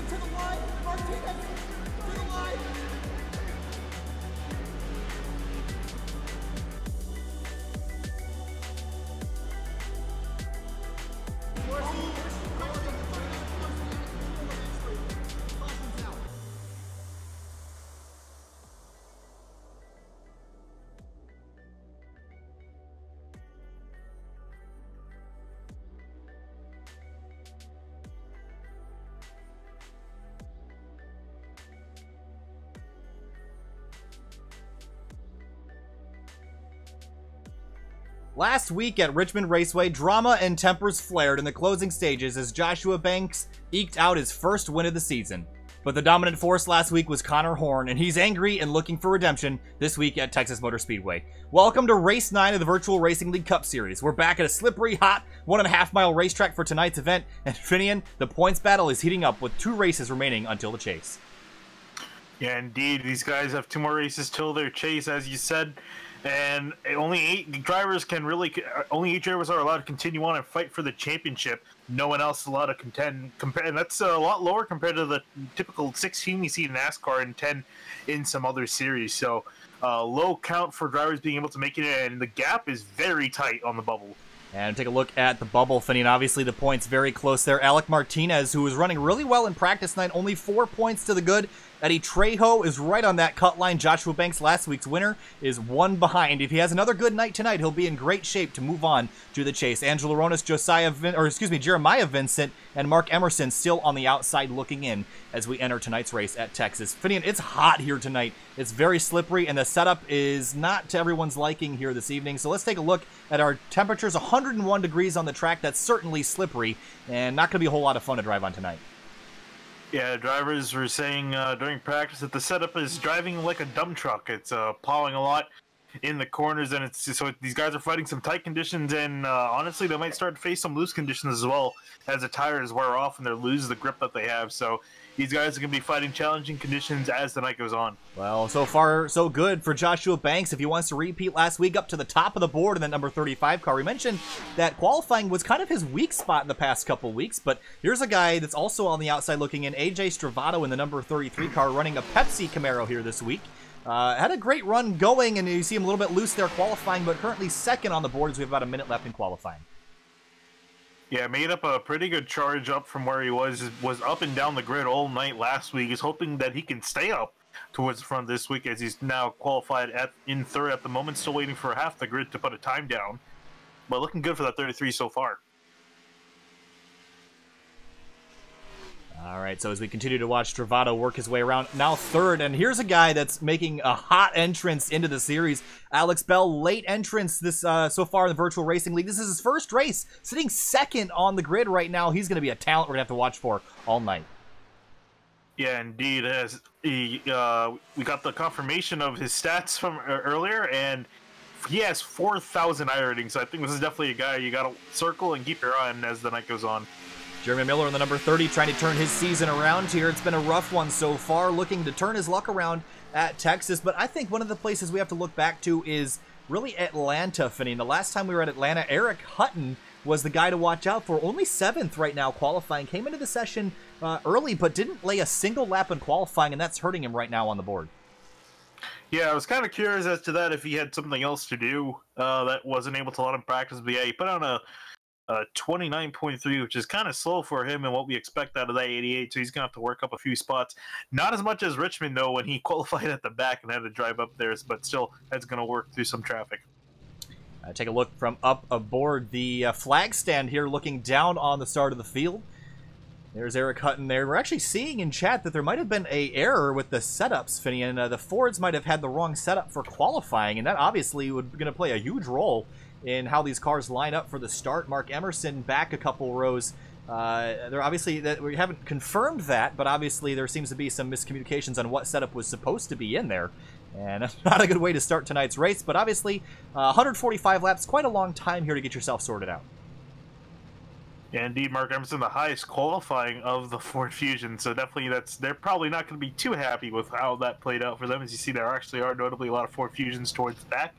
to the line. Martinez to the line. Last week at Richmond Raceway, drama and tempers flared in the closing stages as Joshua Banks eked out his first win of the season. But the dominant force last week was Conor Horn, and he's angry and looking for redemption this week at Texas Motor Speedway. Welcome to Race 9 of the Virtual Racing League Cup Series. We're back at a slippery, hot 1.5-mile racetrack for tonight's event, and Finian, the points battle is heating up with 2 races remaining until the chase. Yeah, indeed. These guys have 2 more races till their chase, as you said. And only 8 drivers are allowed to continue on and fight for the championship. No one else is allowed to contend. And that's a lot lower compared to the typical 16 you see in NASCAR and 10 in some other series. So low count for drivers being able to make it, and the gap is very tight on the bubble. And take a look at the bubble, Finney, and obviously the points very close there. Alec Martinez, who was running really well in practice tonight, only 4 points to the good. Eddie Trejo is right on that cut line. Joshua Banks, last week's winner, is 1 behind. If he has another good night tonight, he'll be in great shape to move on to the chase. Angelo Ronas, Jeremiah Vincent, and Mark Emerson still on the outside looking in as we enter tonight's race at Texas. Finian, it's hot here tonight. It's very slippery, and the setup is not to everyone's liking here this evening. So let's take a look at our temperatures. 101 degrees on the track. That's certainly slippery, and not going to be a whole lot of fun to drive on tonight. Yeah, drivers were saying during practice that the setup is driving like a dump truck. It's plowing a lot in the corners, and so these guys are fighting some tight conditions, and honestly, they might start to face some loose conditions as well as the tires wear off and they lose the grip that they have. So these guys are going to be fighting challenging conditions as the night goes on. Well, so far, so good for Joshua Banks. If he wants to repeat last week, up to the top of the board in that number 35 car. We mentioned that qualifying was kind of his weak spot in the past couple weeks, but here's a guy that's also on the outside looking in, AJ Stravato in the number 33 car, running a Pepsi Camaro here this week. Had a great run going, and you see him a little bit loose there qualifying, but currently second on the board as we have about a minute left in qualifying. Yeah, made up a pretty good charge up from where he was up and down the grid all night last week. He's hoping that he can stay up towards the front this week, as he's now qualified in third at the moment, still waiting for half the grid to put a time down. But looking good for that 33 so far. All right, so as we continue to watch Stravato work his way around, now third, and here's a guy that's making a hot entrance into the series. Alex Bell, late entrance this so far in the Virtual Racing League. This is his first race, sitting second on the grid right now. He's going to be a talent we're going to have to watch for all night. Yeah, indeed. As we got the confirmation of his stats from earlier, and he has 4,000 iRatings, so I think this is definitely a guy you got to circle and keep your eye on as the night goes on. Jeremy Miller in the number 30 trying to turn his season around here. It's been a rough one so far, looking to turn his luck around at Texas. But I think one of the places we have to look back to is really Atlanta, Finney. The last time we were at Atlanta, Eric Hutton was the guy to watch out for. Only 7th right now qualifying. Came into the session early, but didn't lay a single lap in qualifying, and that's hurting him right now on the board. Yeah, I was kind of curious as to that, if he had something else to do that wasn't able to let him practice. But yeah, he put on a 29.3, which is kind of slow for him and what we expect out of that 88, so he's going to have to work up a few spots. Not as much as Richmond, though, when he qualified at the back and had to drive up there, but still, that's going to work through some traffic. Take a look from up aboard the flag stand here, looking down on the start of the field. There's Eric Hutton there. We're actually seeing in chat that there might have been an error with the setups, Finney, and the Fords might have had the wrong setup for qualifying, and that obviously would going to play a huge role in how these cars line up for the start. Mark Emerson back a couple rows. They're obviously, that we haven't confirmed that, but obviously there seems to be some miscommunications on what setup was supposed to be in there. And that's not a good way to start tonight's race, but obviously 145 laps, quite a long time here to get yourself sorted out. Yeah, indeed, Mark Emerson, the highest qualifying of the Ford Fusion, so definitely they're probably not going to be too happy with how that played out for them. As you see, there actually are notably a lot of Ford Fusions towards the back.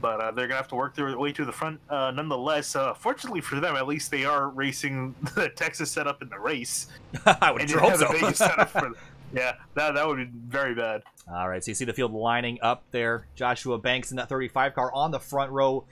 but they're gonna have to work their way to the front nonetheless. Fortunately for them, at least they are racing the Texas setup in the race. I would hope so. Vegas setup for, yeah, that would be very bad. All right, so you see the field lining up there. Joshua Banks in that 35 car on the front row.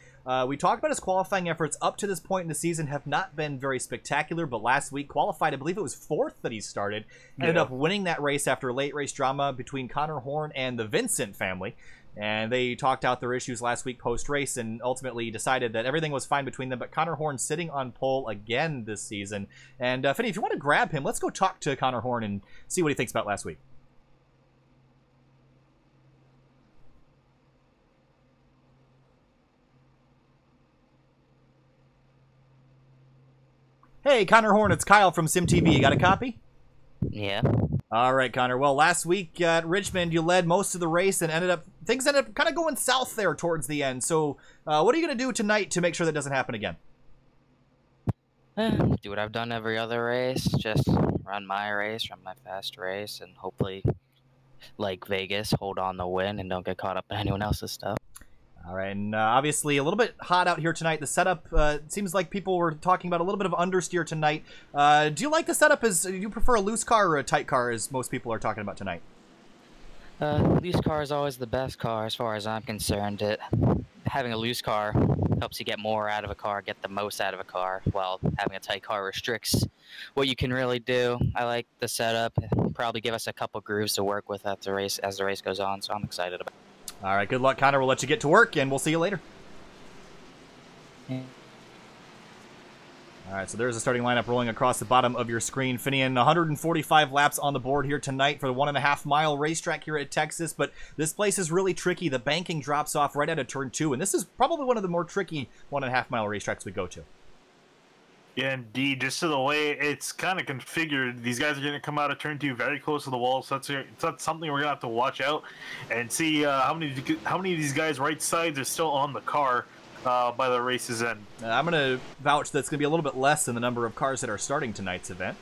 We talked about his qualifying efforts up to this point in the season have not been very spectacular, but last week qualified, I believe it was 4th that he started. Ended up winning that race after late race drama between Conor Horn and the Vincent family. And they talked out their issues last week post-race and ultimately decided that everything was fine between them. But Conor Horn sitting on pole again this season. And Finney, if you want to grab him, let's go talk to Conor Horn and see what he thinks about last week. Hey, Conor Horn, it's Kyle from SimTV. You got a copy? Yeah. All right, Connor. Well, last week at Richmond, you led most of the race and things ended up kind of going south there towards the end. So what are you going to do tonight to make sure that doesn't happen again? Do what I've done every other race. Just run my race, run my fast race, and hopefully, like Vegas, hold on the win and don't get caught up in anyone else's stuff. All right, and obviously a little bit hot out here tonight. The setup seems like people were talking about a little bit of understeer tonight. Do you like the setup? Do you prefer a loose car or a tight car, as most people are talking about tonight? Loose car is always the best car, as far as I'm concerned. Having a loose car helps you get more out of a car, get the most out of a car, while having a tight car restricts what you can really do. I like the setup. Probably give us a couple grooves to work with as the race goes on, so I'm excited about it. All right, good luck, Connor. We'll let you get to work, and we'll see you later. Yeah. All right, so there's the starting lineup rolling across the bottom of your screen. Finian, 145 laps on the board here tonight for the 1.5-mile racetrack here at Texas, but this place is really tricky. The banking drops off right out of turn 2, and this is probably one of the more tricky 1.5-mile racetracks we go to. Yeah, indeed. Just to the way it's kind of configured, these guys are going to come out of turn 2 very close to the wall, so that's something we're going to have to watch out and see how many of these guys' right sides are still on the car by the race's end. I'm going to vouch that it's going to be a little bit less than the number of cars that are starting tonight's event.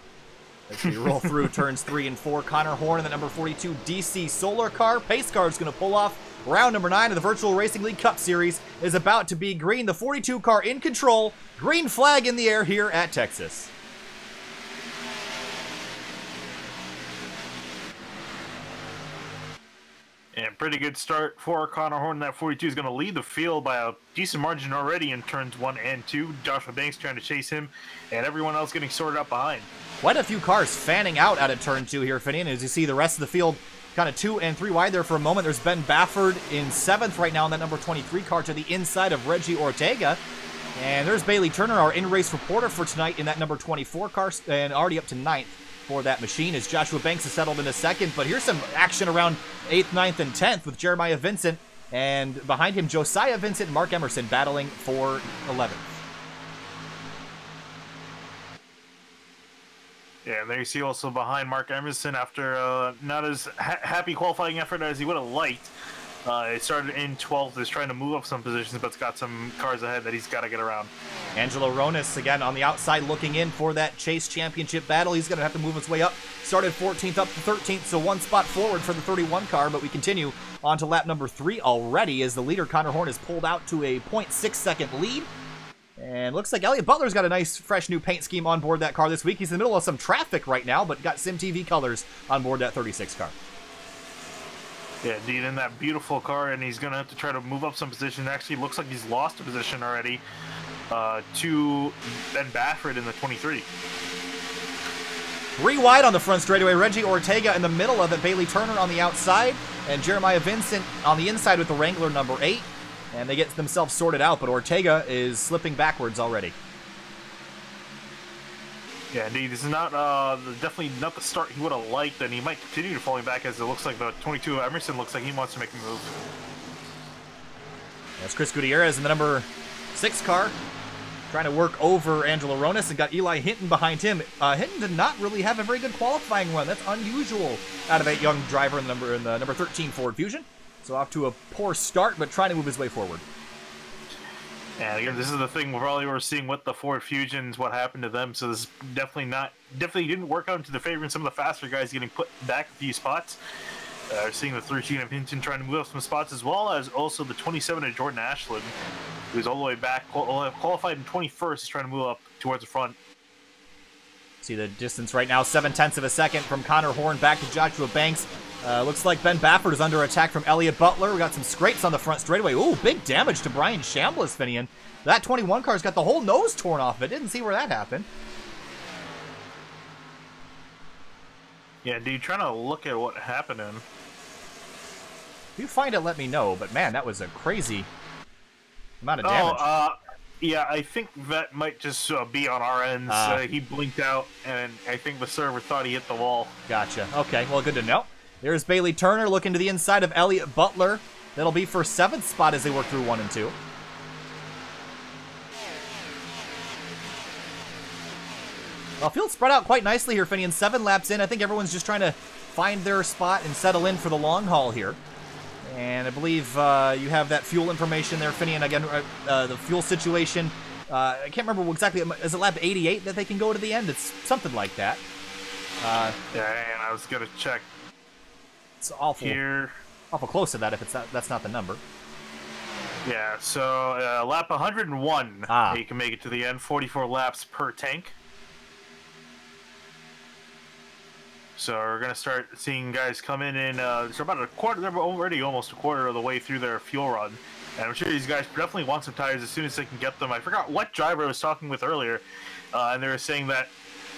As we roll through turns 3 and 4, Conor Horn in the number 42 DC Solar car. Pace car is going to pull off. Round number 9 of the Virtual Racing League Cup Series is about to be green. The 42 car in control. Green flag in the air here at Texas. And pretty good start for Conor Horn. That 42 is going to lead the field by a decent margin already in turns 1 and 2. Joshua Banks trying to chase him, and everyone else getting sorted out behind. Quite a few cars fanning out of turn 2 here, Finian. As you see the rest of the field kind of 2 and 3 wide there for a moment. There's Ben Bafford in 7th right now in that number 23 car to the inside of Reggie Ortega. And there's Bailey Turner, our in-race reporter for tonight in that number 24 car, and already up to 9th for that machine as Joshua Banks is settled in a second. But here's some action around 8th, 9th, and 10th with Jeremiah Vincent. And behind him, Josiah Vincent and Mark Emerson battling for 11th. Yeah, and there you see also behind Mark Emerson after not as happy qualifying effort as he would have liked. It started in 12th, is trying to move up some positions, but it's got some cars ahead that he's got to get around. Angelo Ronis, again, on the outside looking in for that Chase Championship battle. He's going to have to move his way up. Started 14th up to 13th, so 1 spot forward for the 31 car, but we continue on to lap number 3 already as the leader, Conor Horn, is pulled out to a 0.6-second lead. And looks like Elliott Butler's got a nice, fresh new paint scheme on board that car this week. He's in the middle of some traffic right now, but got SimTV colors on board that 36 car. Yeah, indeed, in that beautiful car, and he's going to have to try to move up some position. Actually, looks like he's lost a position already to Ben Bafford in the 23. 3 wide on the front straightaway. Reggie Ortega in the middle of it. Bailey Turner on the outside. And Jeremiah Vincent on the inside with the Wrangler number 8. And they get themselves sorted out, but Ortega is slipping backwards already. Yeah, indeed. This is not definitely not the start he would have liked, and he might continue to falling back as it looks like the 22 Emerson looks like he wants to make a move. That's Chris Gutierrez in the number 6 car, trying to work over Angelo Ronis and got Eli Hinton behind him. Hinton did not really have a very good qualifying run. That's unusual out of a young driver in the number 13 Ford Fusion. So off to a poor start, but trying to move his way forward. And again, this is the thing we're seeing with the Ford Fusions, what happened to them. So this definitely didn't work out into the favor, and some of the faster guys getting put back a few spots. Seeing the 13 of Hinton trying to move up some spots, as well as also the 27 of Jordan Ashland, who's all the way back, qualified in 21st, is trying to move up towards the front. See the distance right now, 7/10 of a second from Conor Horn back to Joshua Banks. Looks like Ben Baffert is under attack from Elliott Butler. We got some scrapes on the front straightaway. Ooh, big damage to Brian Shambliss, Finian. That 21 car's got the whole nose torn off of it. Didn't see where that happened. Yeah, dude, trying to look at what happened in. If you find it, let me know. But man, that was a crazy amount of damage. Yeah, I think that might just be on our ends. He blinked out, and I think the server thought he hit the wall. Gotcha. Okay, well, good to know. There's Bailey Turner looking to the inside of Elliott Butler. That'll be for 7th spot as they work through 1 and 2. Well, field spread out quite nicely here, Finian. 7 laps in. I think everyone's just trying to find their spot and settle in for the long haul here. And I believe you have that fuel information there, Finian. Again, the fuel situation. I can't remember exactly. Is it lap 88 that they can go to the end? It's something like that. Yeah, and I was going to check. It's awful. Here. Awful close to that if it's not, that's not the number. Yeah, so lap 101, you can make it to the end. 44 laps per tank. So we're going to start seeing guys come in so about a quarter, they're already almost a quarter of the way through their fuel run. And I'm sure these guys definitely want some tires as soon as they can get them. I forgot what driver I was talking with earlier, and they were saying that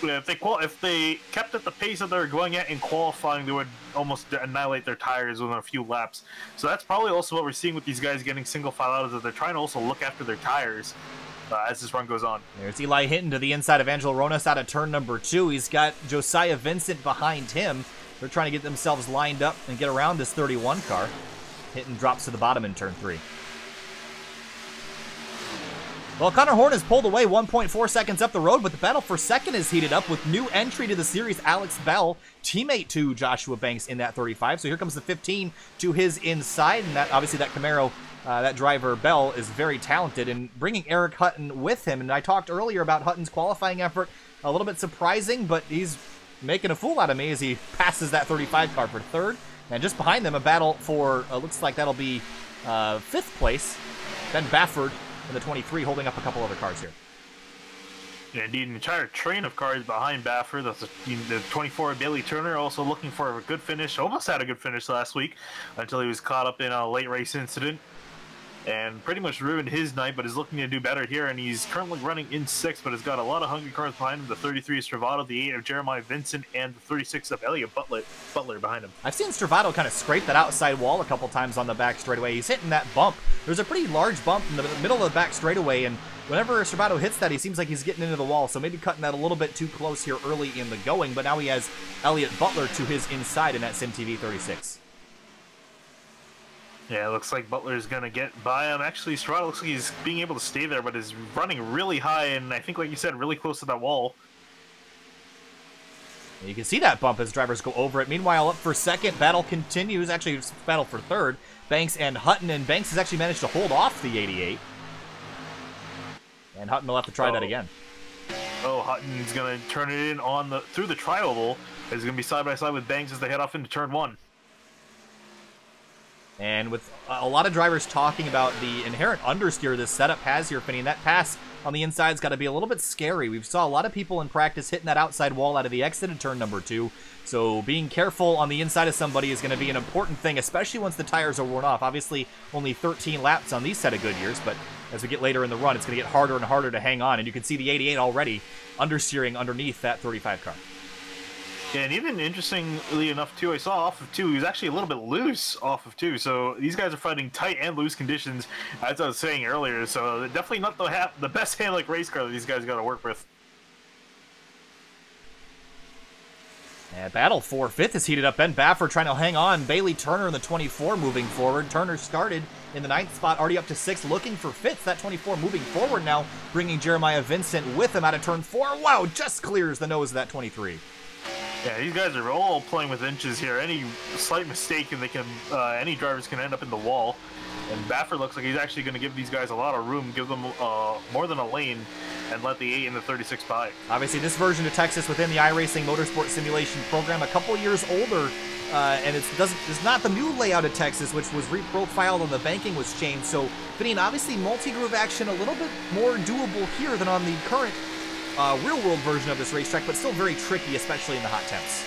if they kept at the pace that they were going at in qualifying, they would almost annihilate their tires within a few laps. So that's probably also what we're seeing with these guys getting single file out, is that they're trying to also look after their tires as this run goes on. There's Eli Hinton to the inside of Angelo Ronas out of turn number 2. He's got Josiah Vincent behind him. They're trying to get themselves lined up and get around this 31 car. Hinton drops to the bottom in turn 3. Well, Conor Horn has pulled away 1.4 seconds up the road, but the battle for second is heated up with new entry to the series, Alex Bell, teammate to Joshua Banks in that 35. So here comes the 15 to his inside, and that obviously that Camaro, that driver Bell is very talented, and bringing Eric Hutton with him. And I talked earlier about Hutton's qualifying effort, a little bit surprising, but he's making a fool out of me as he passes that 35 car for third. And just behind them, a battle for, looks like that'll be 5th place, Ben Baffert in the 23, holding up a couple other cars here. Yeah, indeed, an entire train of cars behind Baffert. That's the 24 Bailey Turner, also looking for a good finish. Almost had a good finish last week until he was caught up in a late race incident and pretty much ruined his night, but is looking to do better here. And he's currently running in 6th, but has got a lot of hungry cars behind him. The 33 is Stravato, the 8 of Jeremiah Vincent, and the 36 of Elliott Butler behind him. I've seen Stravato kind of scrape that outside wall a couple times on the back straightaway. He's hitting that bump. There's a pretty large bump in the middle of the back straightaway, and whenever Stravato hits that, he seems like he's getting into the wall, so maybe cutting that a little bit too close here early in the going, but now he has Elliott Butler to his inside in that SimTV 36. Yeah, it looks like Butler's going to get by him. Actually, Stravato looks like he's being able to stay there, but is running really high, and I think, like you said, really close to that wall. You can see that bump as drivers go over it. Meanwhile, up for second, battle continues. Actually, it's battle for third. Banks and Hutton, and Banks has actually managed to hold off the 88. And Hutton will have to try that again. Oh, Hutton's going to turn it in on through the tri-oval. It's going to be side by side with Banks as they head off into turn 1. And with a lot of drivers talking about the inherent understeer this setup has here, Finney, and that pass on the inside's got to be a little bit scary. We've saw a lot of people in practice hitting that outside wall out of the exit in turn number 2. So being careful on the inside of somebody is going to be an important thing, especially once the tires are worn off. Obviously, only 13 laps on these set of Goodyears, but as we get later in the run, it's going to get harder and harder to hang on. And you can see the 88 already understeering underneath that 35 car. Yeah, and even interestingly enough, too, I saw off of 2, he was actually a little bit loose off of 2. So these guys are fighting tight and loose conditions, as I was saying earlier. So they're definitely not the best handling race car that these guys got to work with. And battle for 5th is heated up. Ben Baffert trying to hang on. Bailey Turner in the 24 moving forward. Turner started in the 9th spot, already up to 6th, looking for 5th. That 24 moving forward now, bringing Jeremiah Vincent with him out of turn 4. Wow, just clears the nose of that 23. Yeah, these guys are all playing with inches here. Any slight mistake and they can, any drivers can end up in the wall. And Baffert looks like he's actually going to give these guys a lot of room, give them more than a lane. and let the 8 and the 36 by. Obviously, this version of Texas within the iRacing Motorsport Simulation program, a couple years older, and it's not the new layout of Texas, which was reprofiled and the banking was changed. So, Finian, obviously, multi-groove action a little bit more doable here than on the current real-world version of this racetrack, but still very tricky, especially in the hot temps.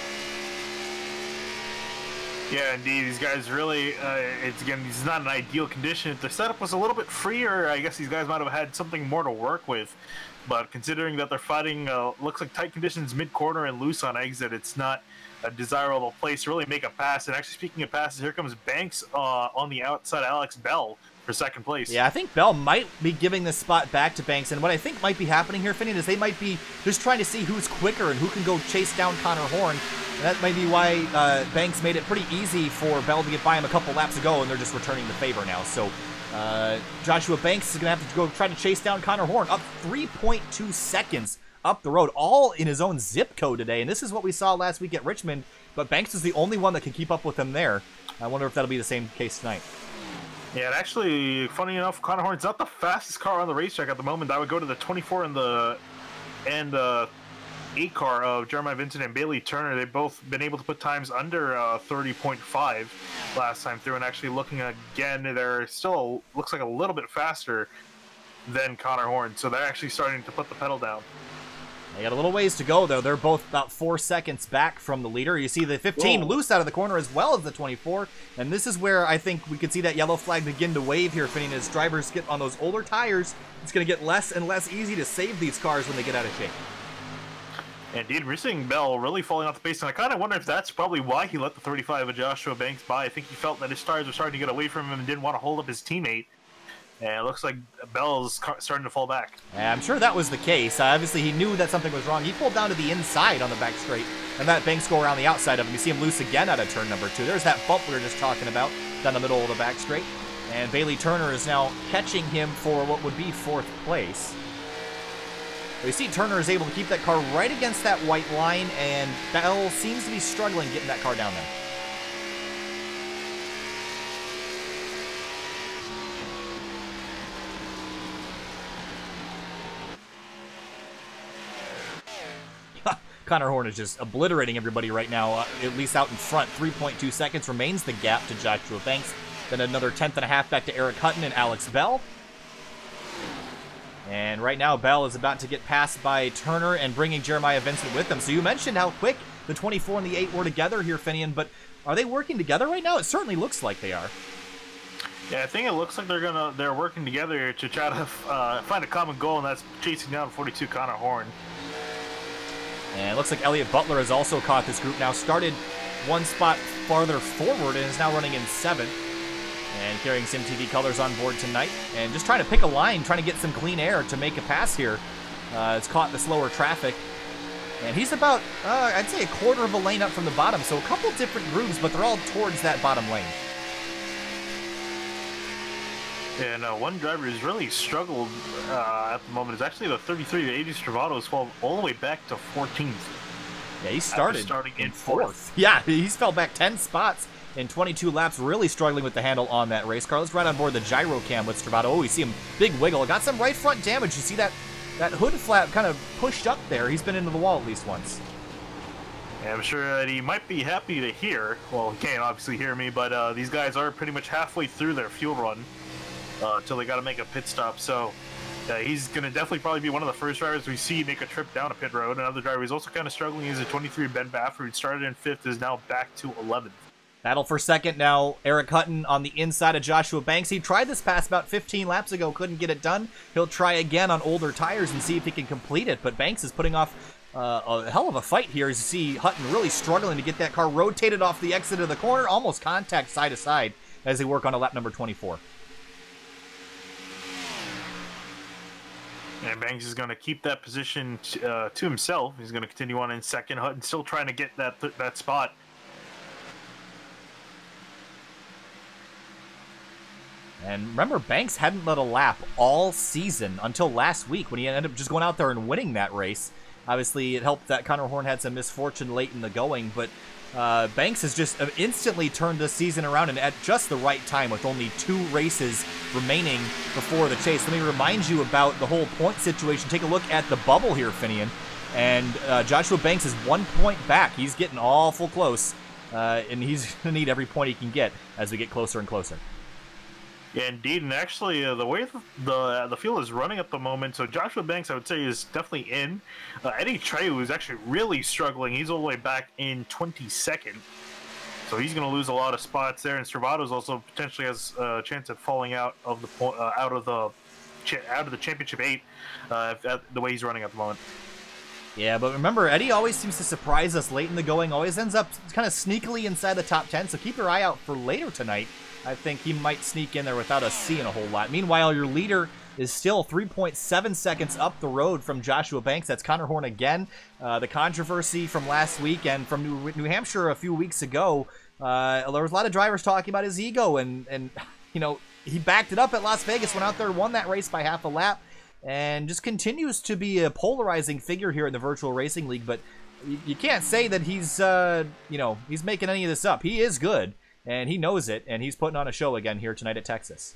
Yeah, indeed. These guys really, it's not an ideal condition. If the setup was a little bit freer, I guess these guys might have had something more to work with. But considering that they're fighting, looks like tight conditions mid-corner and loose on exit, it's not a desirable place to really make a pass. And actually, speaking of passes, here comes Banks on the outside, Alex Bell for second place. Yeah, I think Bell might be giving this spot back to Banks. And what I think might be happening here, Finian, is they might be just trying to see who's quicker and who can go chase down Conor Horn. And that might be why Banks made it pretty easy for Bell to get by him a couple laps ago, and they're just returning the favor now. So Joshua Banks is going to have to go try to chase down Conor Horn, up 3.2 seconds up the road, all in his own zip code today. And this is what we saw last week at Richmond, but Banks is the only one that can keep up with him there. I wonder if that'll be the same case tonight. Yeah, and actually, funny enough, Conor Horn's not the fastest car on the racetrack at the moment. I would go to the 24 and the 8 car of Jeremiah Vincent and Bailey Turner. They've both been able to put times under 30.5 last time through, and actually looking again, they're still looks like a little bit faster than Conor Horn, so they're actually starting to put the pedal down. They got a little ways to go, though. They're both about 4 seconds back from the leader. You see the 15 loose out of the corner as well as the 24. And this is where I think we could see that yellow flag begin to wave here, Finian. As drivers get on those older tires, it's going to get less and less easy to save these cars when they get out of shape. Indeed, we're seeing Bell really falling off the pace, and I kind of wonder if that's probably why he let the 35 of Joshua Banks by. I think he felt that his tires were starting to get away from him and didn't want to hold up his teammate. And it looks like Bell's starting to fall back. I'm sure that was the case. Obviously, he knew that something was wrong. He pulled down to the inside on the back straight, and that Banks go around the outside of him. You see him loose again out of turn number 2. There's that bump we were just talking about down the middle of the back straight. And Bailey Turner is now catching him for what would be 4th place. But you see Turner is able to keep that car right against that white line, and Bell seems to be struggling getting that car down there. Conor Horn is just obliterating everybody right now, at least out in front. 3.2 seconds remains the gap to Joshua Banks. Then another 10th and a half back to Eric Hutton and Alex Bell. And right now, Bell is about to get passed by Turner and bringing Jeremiah Vincent with him. So you mentioned how quick the 24 and the 8 were together here, Finian, but are they working together right now? It certainly looks like they are. Yeah, I think it looks like they're working together to try to find a common goal, and that's chasing down 42 Conor Horn. And it looks like Elliott Butler has also caught this group now. Started one spot farther forward and is now running in 7th. And carrying SimTV colors on board tonight. And just trying to pick a line, trying to get some clean air to make a pass here. It's caught the slower traffic. And he's about, I'd say, a quarter of a lane up from the bottom. So a couple different grooves, but they're all towards that bottom lane. And one driver who's really struggled at the moment is actually the 33, the 80 Stravato, has fallen all the way back to 14th. Yeah, he started starting in 4th. Yeah, he's fell back 10 spots in 22 laps, really struggling with the handle on that race car. Let's ride on board the gyro cam with Stravato. Oh, you see him big wiggle. Got some right front damage. You see that hood flap kind of pushed up there. He's been into the wall at least once. Yeah, I'm sure that he might be happy to hear. Well, he can't obviously hear me, but these guys are pretty much halfway through their fuel run. Until they got to make a pit stop. So he's going to definitely probably be one of the first drivers we see make a trip down a pit road. Another driver who's also kind of struggling is a 23 Ben Baffert, who started in 5th, is now back to 11th. Battle for second now. Eric Hutton on the inside of Joshua Banks. He tried this pass about 15 laps ago, couldn't get it done. He'll try again on older tires and see if he can complete it. But Banks is putting off a hell of a fight here as you see Hutton really struggling to get that car rotated off the exit of the corner, almost contact side to side as they work on a lap number 24. And Banks is going to keep that position to himself. He's going to continue on in 2nd. Hutton still trying to get that spot. And remember, Banks hadn't led a lap all season until last week when he ended up just going out there and winning that race. Obviously, it helped that Conor Horn had some misfortune late in the going, but Banks has just instantly turned this season around and at just the right time with only 2 races remaining before the chase. Let me remind you about the whole point situation. Take a look at the bubble here, Finian. And Joshua Banks is 1 point back. He's getting awful close, and he's going to need every point he can get as we get closer and closer. Yeah, indeed, and actually, the way the field is running at the moment, so Joshua Banks, I would say, is definitely in. Eddie Trejo is actually really struggling. He's all the way back in 22nd, so he's going to lose a lot of spots there. And Stravatos also potentially has a chance of falling out of the out of the championship 8, the way he's running at the moment. Yeah, but remember, Eddie always seems to surprise us late in the going. Always ends up kind of sneakily inside the top 10. So keep your eye out for later tonight. I think he might sneak in there without us seeing a whole lot. Meanwhile, your leader is still 3.7 seconds up the road from Joshua Banks. That's Conor Horn again. The controversy from last week and from New Hampshire a few weeks ago, there was a lot of drivers talking about his ego. And you know, he backed it up at Las Vegas, went out there, won that race by half a lap, and just continues to be a polarizing figure here in the Virtual Racing League. But you can't say that he's, you know, he's making any of this up. He is good. And he knows it, and he's putting on a show again here tonight at Texas.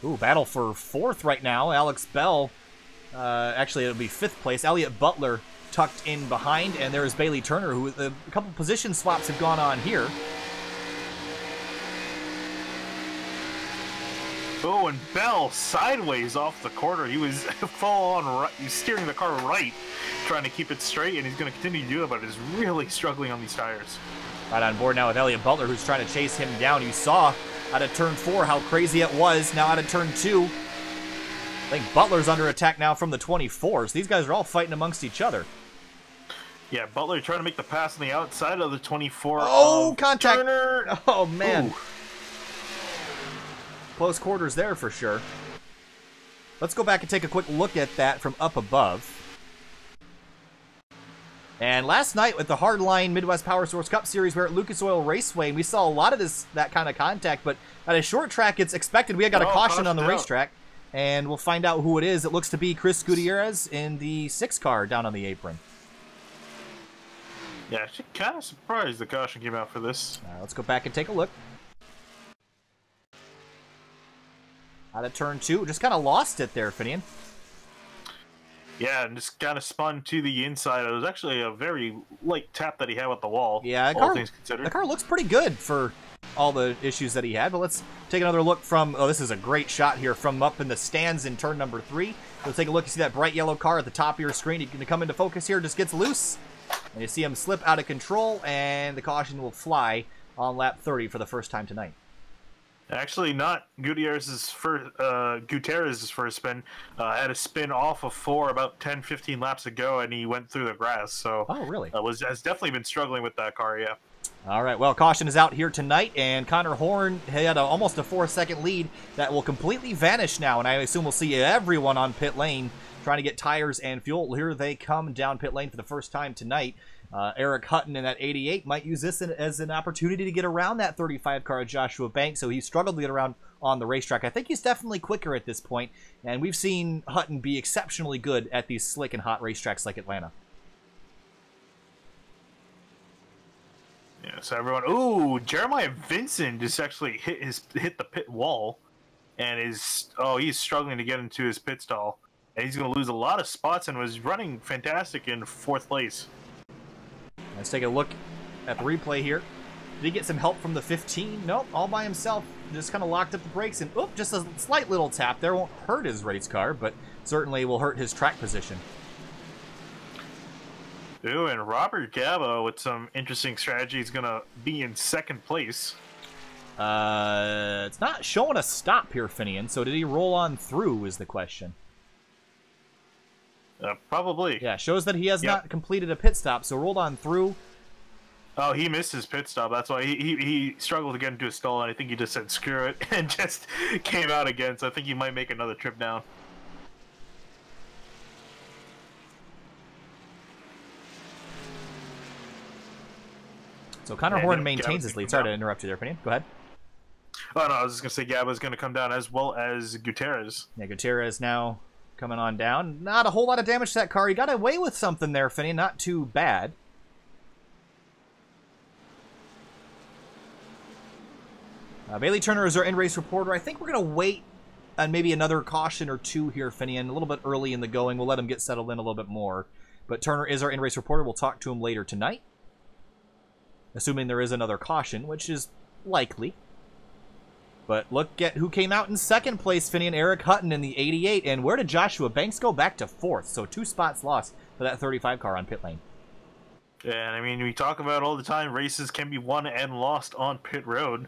Ooh, battle for 4th right now. Alex Bell, actually it'll be 5th place. Elliott Butler tucked in behind, and there is Bailey Turner, who a couple position swaps have gone on here. Oh, and Bell sideways off the corner. He was full on right. He's steering the car right, trying to keep it straight, and he's going to continue to do it, but is really struggling on these tires. Right on board now with Elliott Butler, who's trying to chase him down. You saw out of turn 4 how crazy it was. Now out of turn 2, I think Butler's under attack now from the 24s. These guys are all fighting amongst each other. Yeah, Butler trying to make the pass on the outside of the 24. Oh, contact! Turner. Oh, man. Ooh. Close quarters there for sure. Let's go back and take a quick look at that from up above. And last night with the Hardline Midwest Power Source Cup Series, we're at Lucas Oil Raceway, and we saw a lot of that kind of contact, but at a short track, it's expected. We got a caution on the racetrack, and we'll find out who it is. It looks to be Chris Gutierrez in the 6 car down on the apron. Yeah, actually kind of surprised the caution came out for this. Let's go back and take a look. Out of turn 2, just kind of lost it there, Finian. Yeah, and just kind of spun to the inside. It was actually a very light tap that he had with the wall. Yeah, all things considered. The car looks pretty good for all the issues that he had. But let's take another look from, oh, this is a great shot here from up in the stands in turn number 3. Let's take a look. You see that bright yellow car at the top of your screen. He's going to come into focus here, just gets loose. And you see him slip out of control, and the caution will fly on lap 30 for the first time tonight. Actually, not Gutierrez's first spin. Had a spin off of 4 about 10-15 laps ago, and he went through the grass. So, oh, really? Has definitely been struggling with that car. Yeah. All right. Well, caution is out here tonight, and Conor Horn had almost a 4-second lead that will completely vanish now, and I assume we'll see everyone on pit lane trying to get tires and fuel. Here they come down pit lane for the first time tonight. Eric Hutton in that 88 might use this as an opportunity to get around that 35 car of Joshua Banks, so he struggled to get around on the racetrack. I think he's definitely quicker at this point, and we've seen Hutton be exceptionally good at these slick and hot racetracks like Atlanta. Yeah, so everyone... Ooh, Jeremiah Vincent just actually hit the pit wall, and he's struggling to get into his pit stall. And he's going to lose a lot of spots and was running fantastic in 4th place. Let's take a look at the replay here. Did he get some help from the 15? Nope, all by himself. Just kind of locked up the brakes, and oop, just a slight little tap there. Won't hurt his race car, but certainly will hurt his track position. Ooh, and Robert Gabo with some interesting strategy is going to be in 2nd place. It's not showing a stop here, Finian, so did he roll on through is the question. Probably. Yeah, shows that he has not completed a pit stop, so rolled on through. Oh, he missed his pit stop. That's why he struggled to get into his stall, and I think he just said screw it and just came out again. So I think he might make another trip down. So Conor Horn maintains his lead. Sorry to interrupt you there, Finian. Go ahead. Oh, no, I was just going to say Gaba's going to come down as well as Gutierrez. Yeah, Gutierrez now coming on down. Not a whole lot of damage to that car. He got away with something there, Finney. Not too bad. Bailey Turner is our in-race reporter. I think we're going to wait on maybe another caution or two here, Finian. A little bit early in the going. We'll let him get settled in a little bit more. But Turner is our in-race reporter. We'll talk to him later tonight. Assuming there is another caution, which is likely. But look at who came out in second place, Finian. Eric Hutton in the 88. And where did Joshua Banks go? Back to fourth. So 2 spots lost for that 35 car on pit lane. Yeah, and I mean, we talk about all the time, races can be won and lost on pit road.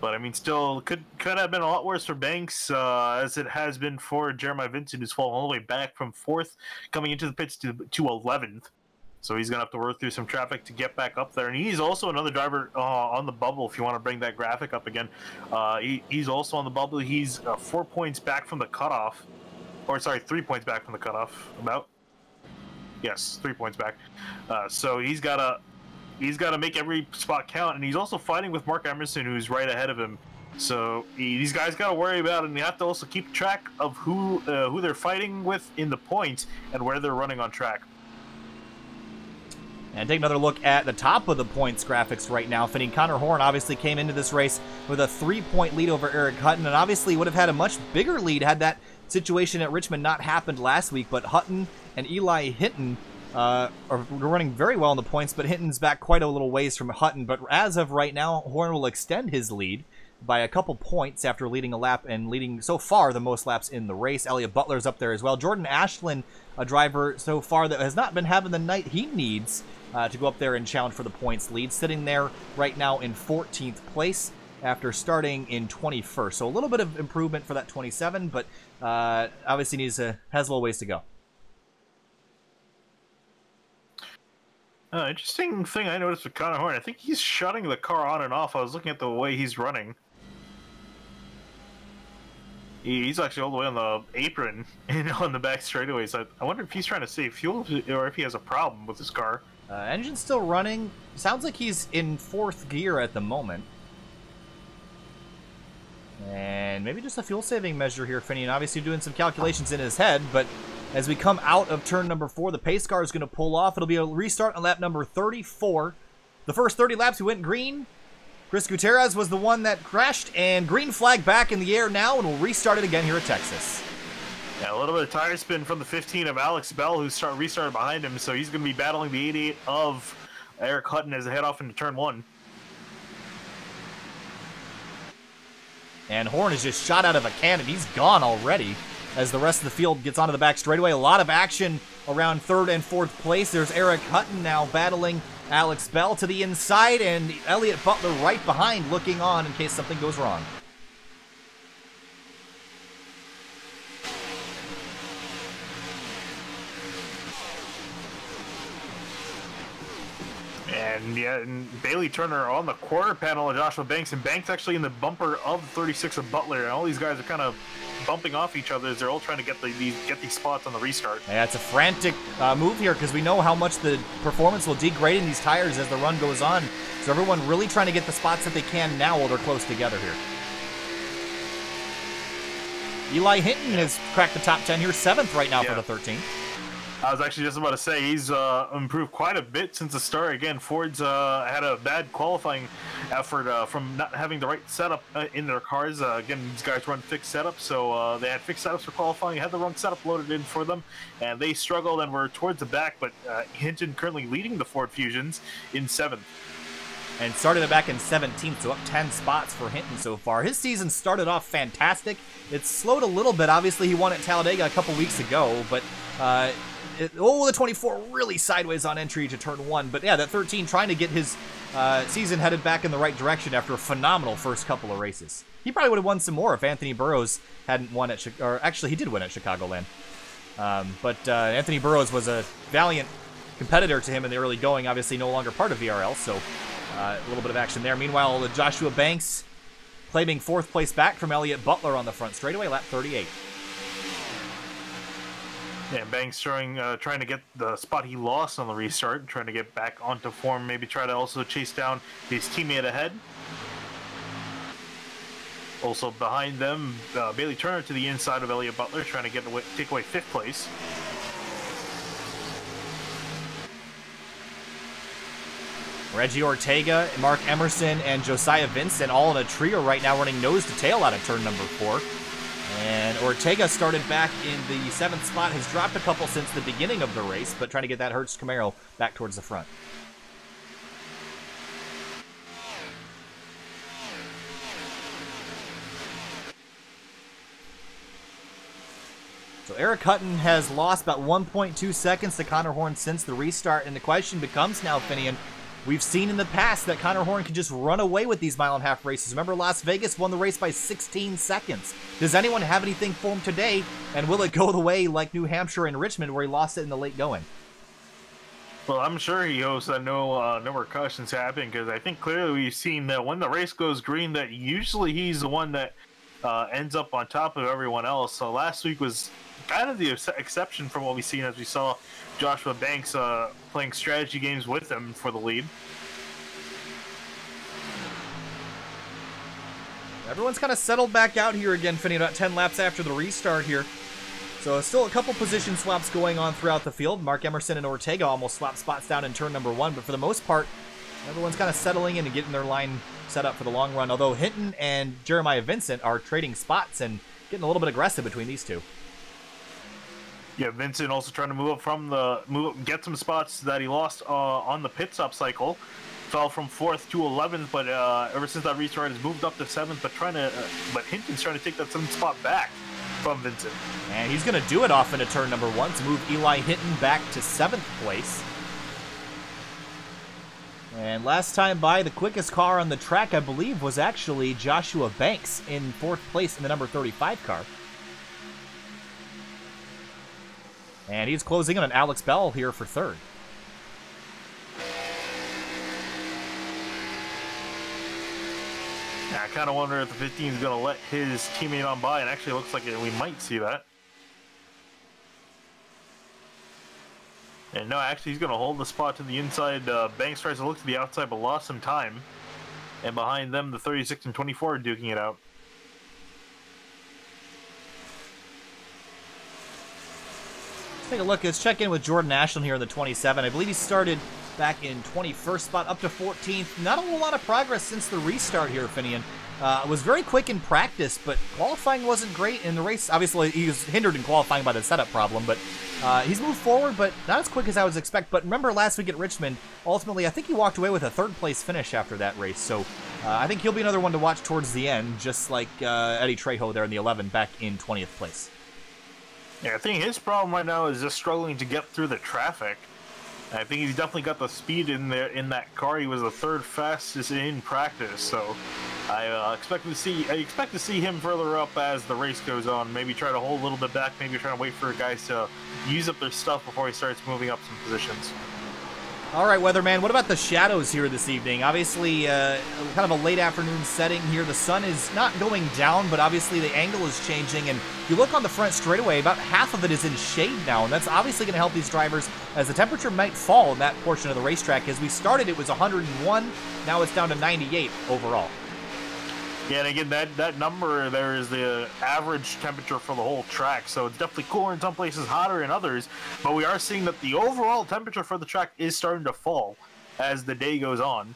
But I mean, still, could have been a lot worse for Banks, as it has been for Jeremiah Vincent, who's fallen all the way back from 4th, coming into the pits to 11th. So he's going to have to work through some traffic to get back up there. And he's also another driver on the bubble, if you want to bring that graphic up again. He's also on the bubble. He's 4 points back from the cutoff. Or, sorry, 3 points back from the cutoff, about. Yes, 3 points back. So he's got to make every spot count, and he's also fighting with Mark Emerson, who's right ahead of him. So these guys got to worry about, and you have to also keep track of who they're fighting with in the points and where they're running on track. And take another look at the top of the points graphics right now. Conor Horn obviously came into this race with a 3-point lead over Eric Hutton, and obviously would have had a much bigger lead had that situation at Richmond not happened last week. But Hutton and Eli Hinton are running very well in the points, but Hinton's back quite a little ways from Hutton. But as of right now, Horn will extend his lead by a couple points after leading a lap and leading so far the most laps in the race. Elliott Butler's up there as well. Jordan Ashland, a driver so far that has not been having the night he needs to go up there and challenge for the points lead, sitting there right now in 14th place after starting in 21st. So a little bit of improvement for that 27, but obviously has a little ways to go. Interesting thing I noticed with Conor Horn, I think he's shutting the car on and off. I was looking at the way he's running. He's actually all the way on the apron and on the back straightaway. So I wonder if he's trying to save fuel or if he has a problem with his car. Engine's still running. Sounds like he's in 4th gear at the moment. And maybe just a fuel-saving measure here, Finney. And obviously doing some calculations in his head, but as we come out of turn number 4, the pace car is going to pull off. It'll be a restart on lap number 34. The first 30 laps, we went green. Chris Gutierrez was the one that crashed, and green flag back in the air now, and we'll restart it again here at Texas. Yeah, a little bit of tire spin from the 15 of Alex Bell, who restarted behind him, so he's going to be battling the 88 of Eric Hutton as they head off into turn 1. And Horn is just shot out of a cannon. He's gone already as the rest of the field gets onto the back straightaway. A lot of action around 3rd and 4th place. There's Eric Hutton now battling Alex Bell to the inside, and Elliott Butler right behind looking on in case something goes wrong. And yeah, and Bailey Turner on the quarter panel of Joshua Banks, and Banks actually in the bumper of the 36 of Butler. And all these guys are kind of bumping off each other as they're all trying to get these spots on the restart. Yeah, it's a frantic move here because we know how much the performance will degrade in these tires as the run goes on. So everyone really trying to get the spots that they can now while they're close together here. Eli Hinton has cracked the top 10 here, 7th right now for the 13. I was actually just about to say he's improved quite a bit since the start. Again, Ford's had a bad qualifying effort from not having the right setup in their cars. Again, these guys run fixed setups, so they had fixed setups for qualifying, had the wrong setup loaded in for them, and they struggled and were towards the back, but Hinton currently leading the Ford Fusions in 7th. And started it back in 17th, so up 10 spots for Hinton so far. His season started off fantastic. It's slowed a little bit. Obviously, he won at Talladega a couple weeks ago, but the 24 really sideways on entry to turn 1. But yeah, that 13 trying to get his season headed back in the right direction after a phenomenal first couple of races. He probably would have won some more if Anthony Burrows hadn't won at or actually, he did win at Chicagoland. But Anthony Burrows was a valiant competitor to him in the early going, obviously no longer part of VRL, so a little bit of action there. Meanwhile, Joshua Banks claiming 4th place back from Elliott Butler on the front straightaway, lap 38. Yeah, Banks trying to get the spot he lost on the restart, trying to get back onto form, maybe try to also chase down his teammate ahead. Also behind them, Bailey Turner to the inside of Elliott Butler, trying to take away 5th place. Reggie Ortega, Mark Emerson, and Josiah Vincent all in a trio right now running nose to tail out of turn number 4. And Ortega started back in the 7th spot, has dropped a couple since the beginning of the race, but trying to get that Hertz Camaro back towards the front. So Eric Hutton has lost about 1.2 seconds to Conor Horn since the restart, and the question becomes now, Finian, we've seen in the past that Conor Horn can just run away with these mile-and-a-half races. Remember, Las Vegas won the race by 16 seconds. Does anyone have anything for him today, and will it go the way like New Hampshire and Richmond where he lost it in the late going? Well, I'm sure he hopes that no repercussions happen, because I think clearly we've seen that when the race goes green, that usually he's the one that ends up on top of everyone else. So last week was kind of the exception from what we've seen, as we saw Joshua Banks playing strategy games with him for the lead. Everyone's kind of settled back out here again, Finney, about 10 laps after the restart here. So still a couple position swaps going on throughout the field. Mark Emerson and Ortega almost swapped spots down in turn number 1, but for the most part, everyone's kind of settling in and getting their line set up for the long run, although Hinton and Jeremiah Vincent are trading spots and getting a little bit aggressive between these two. Yeah, Vincent also trying to get some spots that he lost on the pit stop cycle. Fell from 4th to 11th, but ever since that restart has moved up to 7th. But Hinton's trying to take that 7th spot back from Vincent. And he's going to do it off into turn number 1 to move Eli Hinton back to 7th place. And last time by, the quickest car on the track, I believe, was actually Joshua Banks in 4th place in the number 35 car. And he's closing in on Alex Bell here for 3rd. Yeah, I kind of wonder if the 15 is going to let his teammate on by, and actually looks like we might see that. And no, actually he's going to hold the spot to the inside. Banks tries to look to the outside, but lost some time. And behind them, the 36 and 24 are duking it out. Take a look. Let's check in with Jordan Ashland here in the 27. I believe he started back in 21st spot up to 14th. Not a whole lot of progress since the restart here, Finian. Was very quick in practice, but qualifying wasn't great in the race. Obviously, he was hindered in qualifying by the setup problem, but he's moved forward, but not as quick as I was expect. But remember last week at Richmond, ultimately, I think he walked away with a 3rd place finish after that race. So I think he'll be another one to watch towards the end, just like Eddie Trejo there in the 11 back in 20th place. Yeah, I think his problem right now is just struggling to get through the traffic. I think he's definitely got the speed in there in that car. He was the 3rd fastest in practice, so I expect to see him further up as the race goes on. Maybe try to hold a little bit back. Maybe try to wait for guys to use up their stuff before he starts moving up some positions. All right, Weatherman, what about the shadows here this evening? Obviously, kind of a late afternoon setting here. The sun is not going down, but obviously the angle is changing. And you look on the front straightaway, about half of it is in shade now. And that's obviously going to help these drivers as the temperature might fall in that portion of the racetrack. As we started, it was 101. Now it's down to 98 overall. Yeah, and again, that number there is the average temperature for the whole track, so it's definitely cooler in some places, hotter in others, but we are seeing that the overall temperature for the track is starting to fall as the day goes on.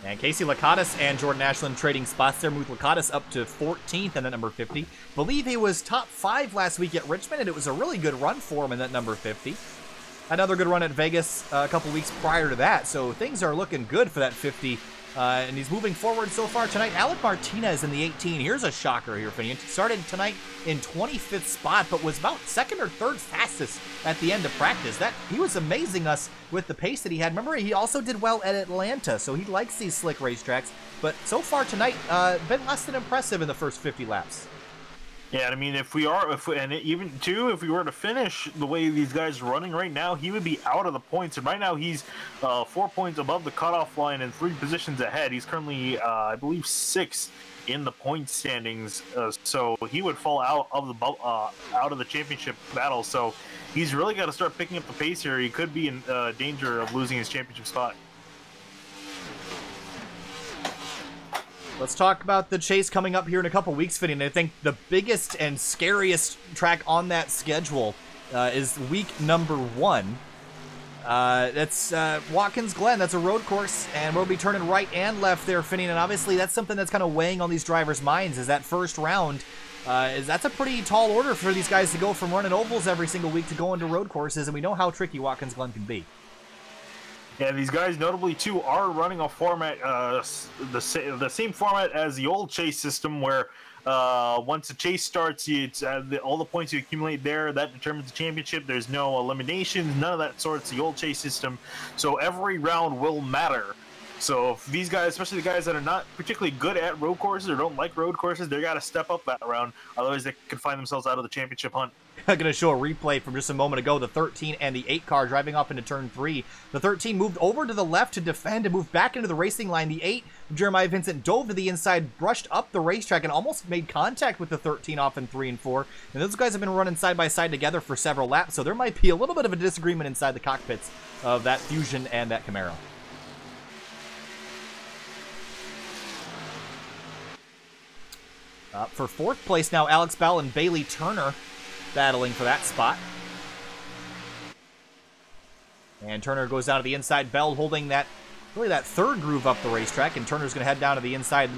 And Casey Lakatos and Jordan Ashland trading spots there. Moved Lakatos up to 14th and at number 50. Believe he was top 5 last week at Richmond, and it was a really good run for him in that number 50. Another good run at Vegas a couple weeks prior to that, so things are looking good for that 50. And he's moving forward so far tonight. Alec Martinez in the 18. Here's a shocker here, Finian. Started tonight in 25th spot, but was about 2nd or 3rd fastest at the end of practice. He was amazing us with the pace that he had. Remember, he also did well at Atlanta, so he likes these slick racetracks. But so far tonight, been less than impressive in the first 50 laps. Yeah, I mean, if we were to finish the way these guys are running right now, he would be out of the points. And right now, he's 4 points above the cutoff line and 3 positions ahead. He's currently, I believe, 6th in the point standings. So he would fall out of the championship battle. So he's really got to start picking up the pace here. He could be in danger of losing his championship spot. Let's talk about the chase coming up here in a couple weeks, Finn. And I think the biggest and scariest track on that schedule is week number 1. That's Watkins Glen. That's a road course, and we'll be turning right and left there, Finian. And obviously, that's something that's kind of weighing on these drivers' minds. Is that first round? That's a pretty tall order for these guys to go from running ovals every single week to going to road courses, and we know how tricky Watkins Glen can be. Yeah, these guys notably too are running a format, the same format as the old chase system, where once the chase starts, it's all the points you accumulate there that determines the championship. There's no eliminations, none of that sort. It's the old chase system, so every round will matter. So if these guys, especially the guys that are not particularly good at road courses or don't like road courses, they got to step up that round. Otherwise, they could find themselves out of the championship hunt. I'm going to show a replay from just a moment ago. The 13 and the 8 car driving off into turn 3. The 13 moved over to the left to defend and moved back into the racing line. The 8, Jeremiah Vincent, dove to the inside, brushed up the racetrack, and almost made contact with the 13 off in 3 and 4. And those guys have been running side by side together for several laps, so there might be a little bit of a disagreement inside the cockpits of that Fusion and that Camaro. For 4th place now, Alex Bell and Bailey Turner battling for that spot. And Turner goes down to the inside. Bell holding that, really that 3rd groove up the racetrack, and Turner's going to head down to the inside.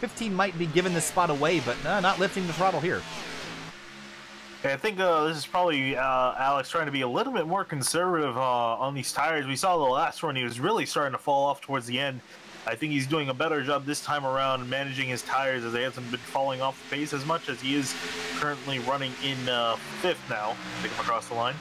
15 might be giving this spot away, but not lifting the throttle here. I think this is probably Alex trying to be a little bit more conservative on these tires. We saw the last one, he was really starting to fall off towards the end. I think he's doing a better job this time around managing his tires, as they hasn't been falling off the pace as much, as he is currently running in 5th now. Pick him across the line.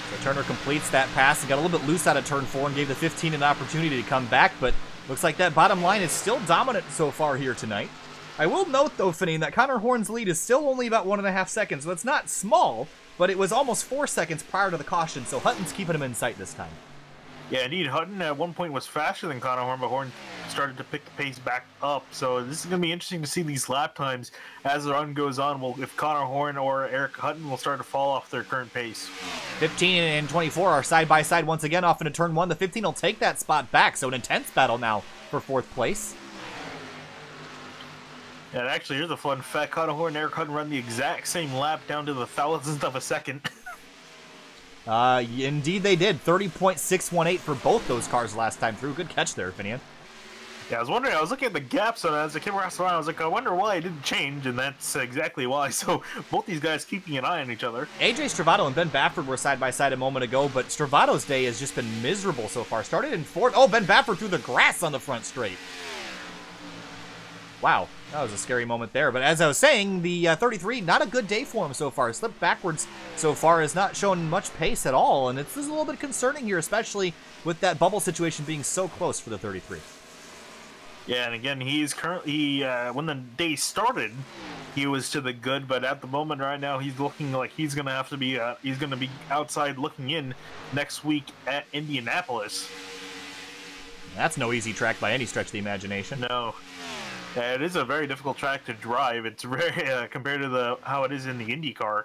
So Turner completes that pass and got a little bit loose out of turn 4 and gave the 15 an opportunity to come back, but looks like that bottom line is still dominant so far here tonight. I will note, though, Finine, that Conor Horn's lead is still only about 1.5 seconds. So it's not small, but it was almost 4 seconds prior to the caution, so Hutton's keeping him in sight this time. Yeah, indeed. Hutton at one point was faster than Conor Horn, but Horn started to pick the pace back up. So this is going to be interesting to see these lap times as the run goes on. Well, if Conor Horn or Eric Hutton will start to fall off their current pace. 15 and 24 are side by side once again off into turn 1. The 15 will take that spot back, so an intense battle now for 4th place. And actually, here's a fun fact. Conor Horn and Eric Hutton run the exact same lap down to the thousandth of a second. Indeed they did. 30.618 for both those cars last time through. Good catch there, Finian. Yeah, I was wondering, I was looking at the gaps on it as I came around, I was like, I wonder why it didn't change, and that's exactly why. So both these guys keeping an eye on each other. AJ Stravato and Ben Bafford were side by side a moment ago, but Stravato's day has just been miserable so far. Started in 4th. Oh, Ben Bafford threw the grass on the front straight. Wow, that was a scary moment there. But as I was saying, the 33, not a good day for him so far. Slipped backwards so far, has not shown much pace at all. And this is a little bit concerning here, especially with that bubble situation being so close for the 33. Yeah, and again, he's currently, when the day started, he was to the good. But at the moment right now, he's looking like he's going to have to be, he's going to be outside looking in next week at Indianapolis. That's no easy track by any stretch of the imagination. No. Yeah, it is a very difficult track to drive. It's very compared to how it is in the IndyCar.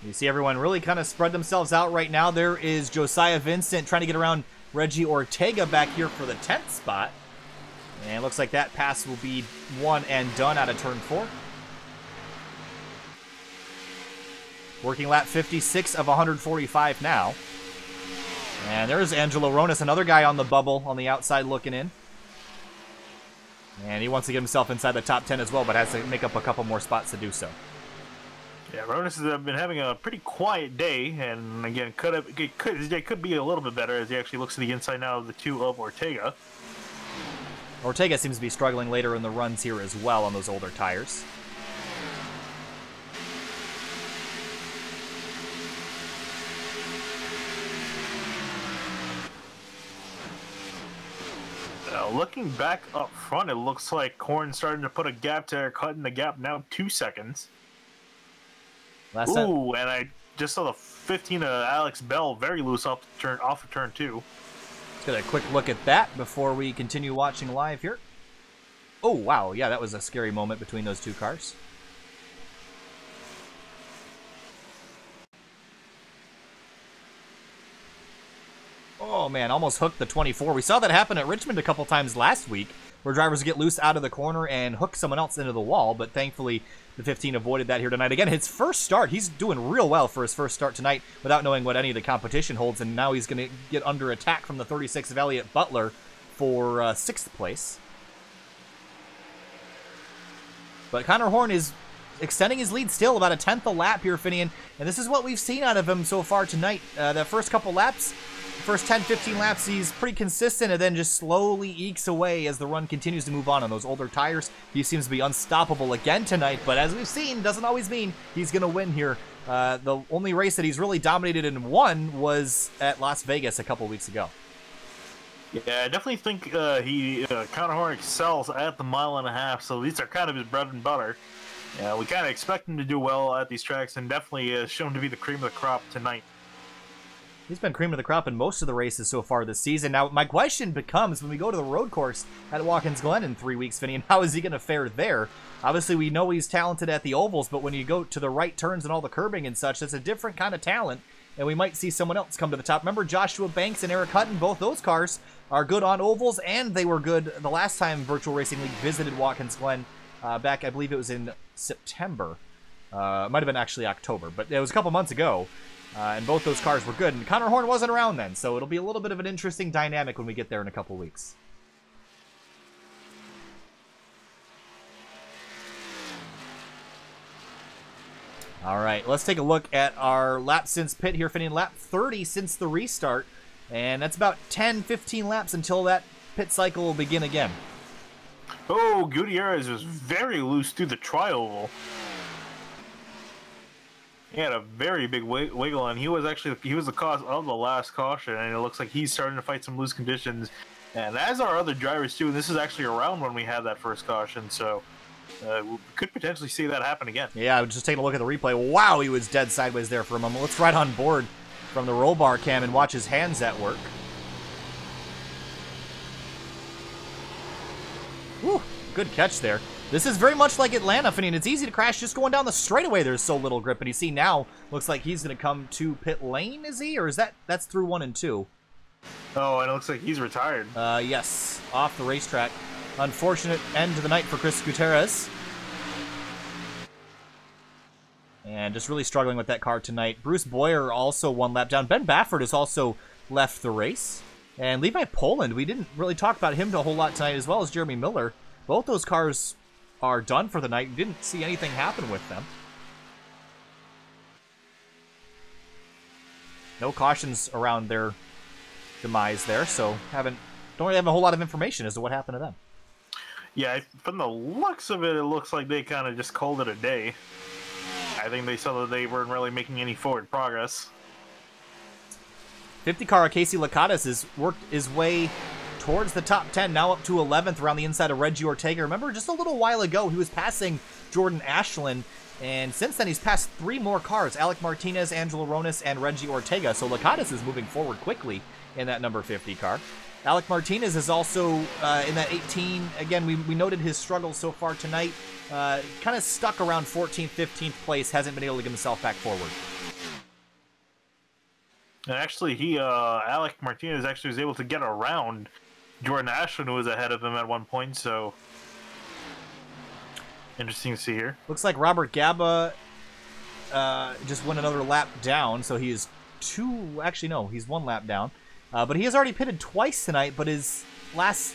You see everyone really kind of spread themselves out right now. There is Josiah Vincent trying to get around Reggie Ortega back here for the 10th spot. And it looks like that pass will be one and done out of turn 4. Working lap 56 of 145 now. And there's Angelo Ronas, another guy on the bubble on the outside looking in. And he wants to get himself inside the top 10 as well, but has to make up a couple more spots to do so. Yeah, Ronas has been having a pretty quiet day, and again, his day could be a little bit better as he actually looks to the inside now of the 2 of Ortega. Ortega seems to be struggling later in the runs here as well on those older tires. Looking back up front, it looks like Horn's starting to put a gap to Eric Hutton. The gap now 2 seconds. Ooh, and I just saw the 15 of Alex Bell very loose off of turn 2. Let's get a quick look at that before we continue watching live here. Oh, wow. Yeah, that was a scary moment between those two cars. Oh, man, almost hooked the 24. We saw that happen at Richmond a couple times last week, where drivers get loose out of the corner and hook someone else into the wall, but thankfully the 15 avoided that here tonight. Again, his first start, he's doing real well for his first start tonight without knowing what any of the competition holds, and now he's going to get under attack from the 36 of Elliott Butler for 6th place. But Conor Horn is extending his lead still, about a 10th a lap here, Finian, and this is what we've seen out of him so far tonight. The first couple laps, first 10, 15 laps, he's pretty consistent and then just slowly ekes away as the run continues to move on those older tires. He seems to be unstoppable again tonight, but as we've seen, doesn't always mean he's going to win here. The only race that he's really dominated and won was at Las Vegas a couple weeks ago. Yeah, I definitely think Conor Horn excels at the 1.5 miles, so these are kind of his bread and butter. Yeah, we kind of expect him to do well at these tracks, and definitely shown to be the cream of the crop tonight. He's been cream of the crop in most of the races so far this season. Now, my question becomes, when we go to the road course at Watkins Glen in 3 weeks, Finian, how is he going to fare there? Obviously, we know he's talented at the ovals, but when you go to the right turns and all the curbing and such, that's a different kind of talent, and we might see someone else come to the top. Remember Joshua Banks and Eric Hutton? Both those cars are good on ovals, and they were good the last time Virtual Racing League visited Watkins Glen back, I believe it was in September. It might have been actually October, but it was a couple months ago. And both those cars were good. And Conor Horn wasn't around then, so it'll be a little bit of an interesting dynamic when we get there in a couple weeks. All right, let's take a look at our lap since pit here, Finian. Lap 30 since the restart. And that's about 10, 15 laps until that pit cycle will begin again. Oh, Gutierrez was very loose through the tri-oval. He had a very big wiggle, and he was the cause of the last caution, and it looks like he's starting to fight some loose conditions, and as are other drivers too. And this is actually around when we had that first caution, so we could potentially see that happen again. Yeah, I was just taking a look at the replay. Wow, he was dead sideways there for a moment. Let's ride on board from the roll bar cam and watch his hands at work. Whew, good catch there. This is very much like Atlanta, Finian. It's easy to crash just going down the straightaway. There's so little grip. And you see now, looks like he's going to come to pit lane, is he? Or is that's through 1 and 2? Oh, and it looks like he's retired. Yes, off the racetrack. Unfortunate end to the night for Chris Gutierrez. And just really struggling with that car tonight. Bruce Boyer also 1 lap down. Ben Baffert has also left the race. And Levi Poland, we didn't really talk about him a whole lot tonight, as well as Jeremy Miller. Both those cars are done for the night. Didn't see anything happen with them. No cautions around their demise there, so don't really have a whole lot of information as to what happened to them. Yeah, from the looks of it, it looks like they kind of just called it a day. I think they saw that they weren't really making any forward progress. 50 car Casey Lacatas has worked his way towards the top 10, now up to 11th around the inside of Reggie Ortega. Remember, just a little while ago, he was passing Jordan Ashland, and since then he's passed 3 more cars, Alec Martinez, Angelo Ronis, and Reggie Ortega. So Lacatas is moving forward quickly in that number 50 car. Alec Martinez is also in that 18. Again, we noted his struggles so far tonight. Kind of stuck around 14th, 15th place, hasn't been able to get himself back forward. And actually, Alec Martinez actually was able to get around Jordan Ashland, who was ahead of him at one point, so interesting to see here. Looks like Robert Gaba just went another lap down, so he is he's 1 lap down. But he has already pitted twice tonight, but his last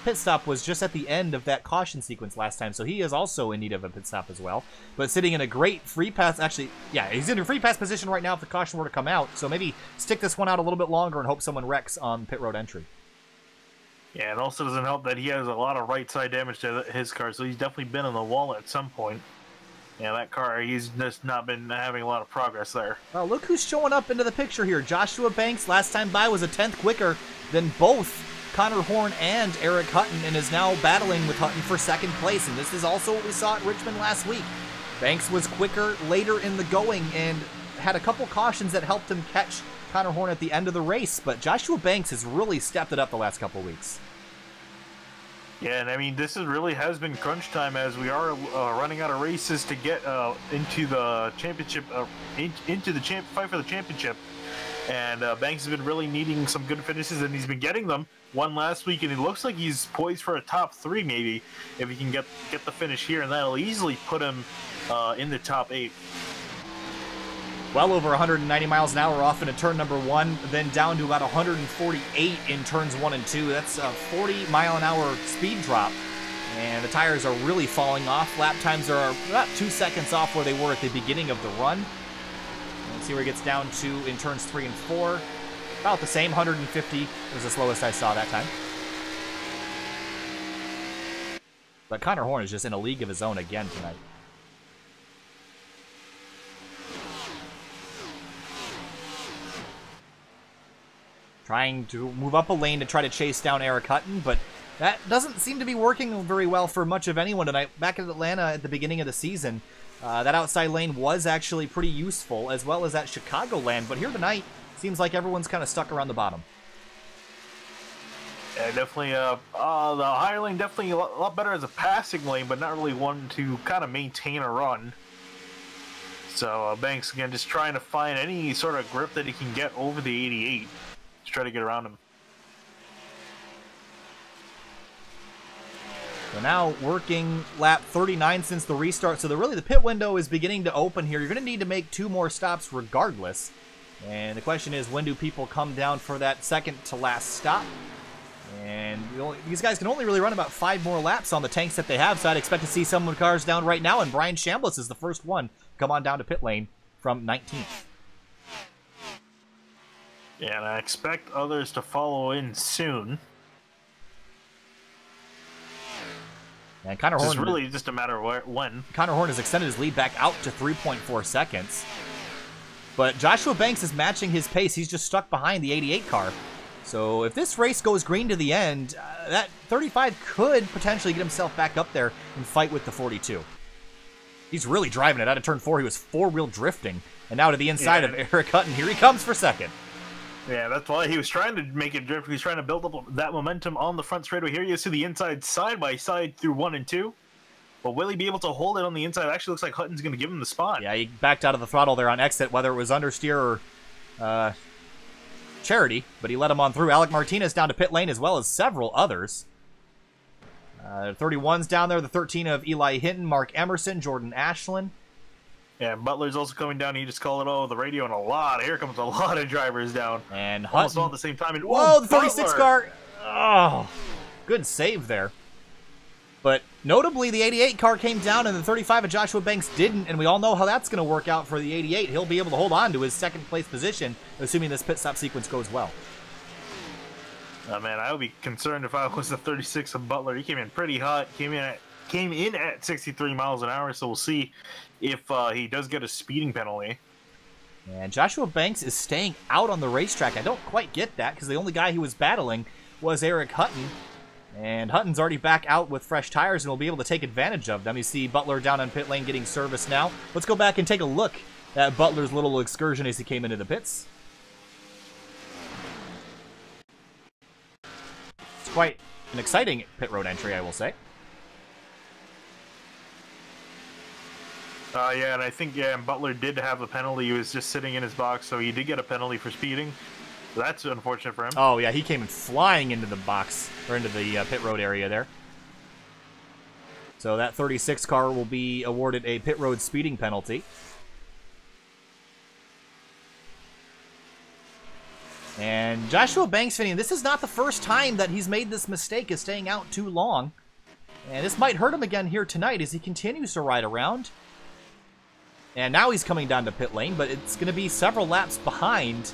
pit stop was just at the end of that caution sequence last time, so he is also in need of a pit stop as well. But sitting in a great free pass, actually, yeah, he's in a free pass position right now if the caution were to come out, so maybe stick this one out a little bit longer and hope someone wrecks on pit road entry. Yeah, it also doesn't help that he has a lot of right side damage to his car, so he's definitely been in the wall at some point. Yeah, that car, he's just not been having a lot of progress there. Well, look who's showing up into the picture here. Joshua Banks, last time by, was a 10th quicker than both Conor Horn and Eric Hutton, and is now battling with Hutton for 2nd place. And this is also what we saw at Richmond last week. Banks was quicker later in the going and had a couple cautions that helped him catch Conor Horn at the end of the race. But Joshua Banks has really stepped it up the last couple weeks. Yeah, and I mean, this really has been crunch time as we are running out of races to get into the championship, fight for the championship. And Banks has been really needing some good finishes, and he's been getting them. One last week, and it looks like he's poised for a top 3 maybe if he can get the finish here, and that'll easily put him in the top 8. Well over 190 miles an hour off into turn number 1, then down to about 148 in turns 1 and 2. That's a 40-mile-an-hour speed drop, and the tires are really falling off. Lap times are about 2 seconds off where they were at the beginning of the run. Let's see where it gets down to in turns 3 and 4. About the same, 150 was the slowest I saw that time. But Conor Horn is just in a league of his own again tonight. Trying to move up a lane to try to chase down Eric Hutton, but that doesn't seem to be working very well for much of anyone tonight. Back at Atlanta at the beginning of the season, that outside lane was actually pretty useful, as well as that Chicagoland, but here tonight, seems like everyone's kind of stuck around the bottom. Yeah, definitely. The higher lane definitely a lot better as a passing lane, but not really one to kind of maintain a run. So Banks again just trying to find any sort of grip that he can get over the 88 to try to get around him. So now working lap 39 since the restart. So the pit window is beginning to open here. You're going to need to make 2 more stops regardless. And the question is, when do people come down for that second to last stop? And these guys can only really run about 5 more laps on the tanks that they have, so I'd expect to see some cars down right now, and Brian Chambliss is the first one come on down to pit lane from 19th. Yeah, and I expect others to follow in soon. And Conor Horn, it's really just a matter of when. Conor Horn has extended his lead back out to 3.4 seconds. But Joshua Banks is matching his pace. He's just stuck behind the 88 car. So if this race goes green to the end, that 35 could potentially get himself back up there and fight with the 42. He's really driving it. Out of turn 4, he was 4-wheel drifting. And now to the inside of Eric Hutton. Here he comes for second. Yeah, that's why he was trying to make it drift. He was trying to build up that momentum on the front straightaway. Here you see the inside side by side through 1 and 2. But will he be able to hold it on the inside? It actually looks like Hutton's going to give him the spot. Yeah, he backed out of the throttle there on exit, whether it was understeer or Charity, but he let him on through. Alec Martinez down to pit lane, as well as several others. 31's down there, the 13 of Eli Hinton, Mark Emerson, Jordan Ashland. Yeah, Butler's also coming down. He just called it, the radio, and here comes a lot of drivers down. And Hutton. Almost all at the same time. And, whoa, the 36 car. Oh, good save there. But notably, the 88 car came down, and the 35 of Joshua Banks didn't, and we all know how that's going to work out for the 88. He'll be able to hold on to his second-place position, assuming this pit stop sequence goes well. Oh, man, I would be concerned if I was the 36 of Butler. He came in pretty hot, came in at 63 miles an hour, so we'll see if he does get a speeding penalty. And Joshua Banks is staying out on the racetrack. I don't quite get that, because the only guy he was battling was Eric Hutton. And Hutton's already back out with fresh tires and will be able to take advantage of them. You see Butler down on pit lane getting service now. Let's go back and take a look at Butler's little excursion as he came into the pits. It's quite an exciting pit road entry, I will say. Yeah, and I think, Butler did have a penalty. He was just sitting in his box, so he did get a penalty for speeding. So that's unfortunate for him. Oh, yeah, he came flying into the box, or into the pit road area there. So that 36 car will be awarded a pit road speeding penalty. And Joshua Banks, this is not the first time that he's made this mistake of staying out too long. And this might hurt him again here tonight as he continues to ride around. And now he's coming down to pit lane, but it's going to be several laps behind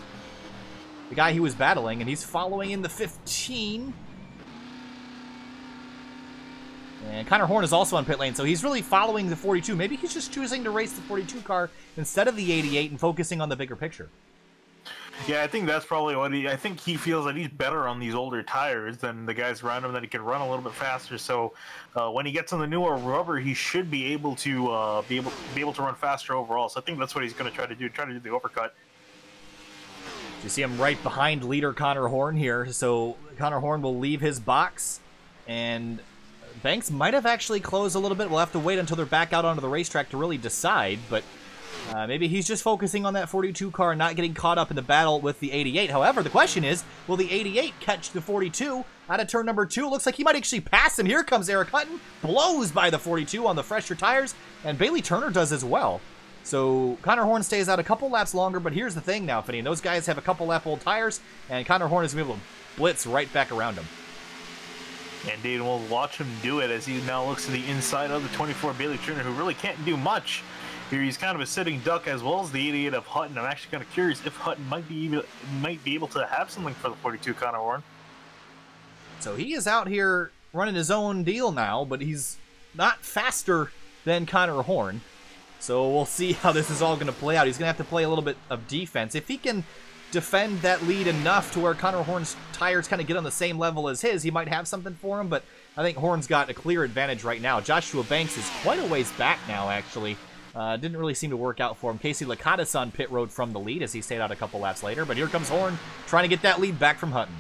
the guy he was battling, and he's following in the 15. And Conor Horn is also on pit lane, so he's really following the 42. Maybe he's just choosing to race the 42 car instead of the 88 and focusing on the bigger picture. Yeah, I think that's probably what I think he feels that he's better on these older tires than the guys around him, that he can run a little bit faster. So when he gets on the newer rubber, he should be able to be able to run faster overall. So I think that's what he's going to try to do the overcut. You see him right behind leader Conor Horn here. So Conor Horn will leave his box, and Banks might have actually closed a little bit. We'll have to wait until they're back out onto the racetrack to really decide, but Maybe he's just focusing on that 42 car and not getting caught up in the battle with the 88. However, the question is, will the 88 catch the 42 out of turn number 2? Looks like he might actually pass him. Here comes Eric Hutton, blows by the 42 on the fresher tires, and Bailey Turner does as well. So Conor Horn stays out a couple laps longer, but here's the thing now, Finney. Those guys have a couple lap old tires, and Conor Horn is going to be able to blitz right back around him. Indeed, we'll watch him do it as he now looks to the inside of the 24 Bailey Turner, who really can't do much. Here he's kind of a sitting duck, as well as the 88 of Hutton. I'm actually kind of curious if Hutton might be able to have something for the 42 Conor Horn. So he is out here running his own deal now, but he's not faster than Conor Horn. So we'll see how this is all going to play out. He's going to have to play a little bit of defense. If he can defend that lead enough to where Conor Horn's tires kind of get on the same level as his, he might have something for him, but I think Horn's got a clear advantage right now. Joshua Banks is quite a ways back now, actually. Didn't really seem to work out for him. Casey Licata's on pit road from the lead as he stayed out a couple laps later, but here comes Horn trying to get that lead back from Hutton.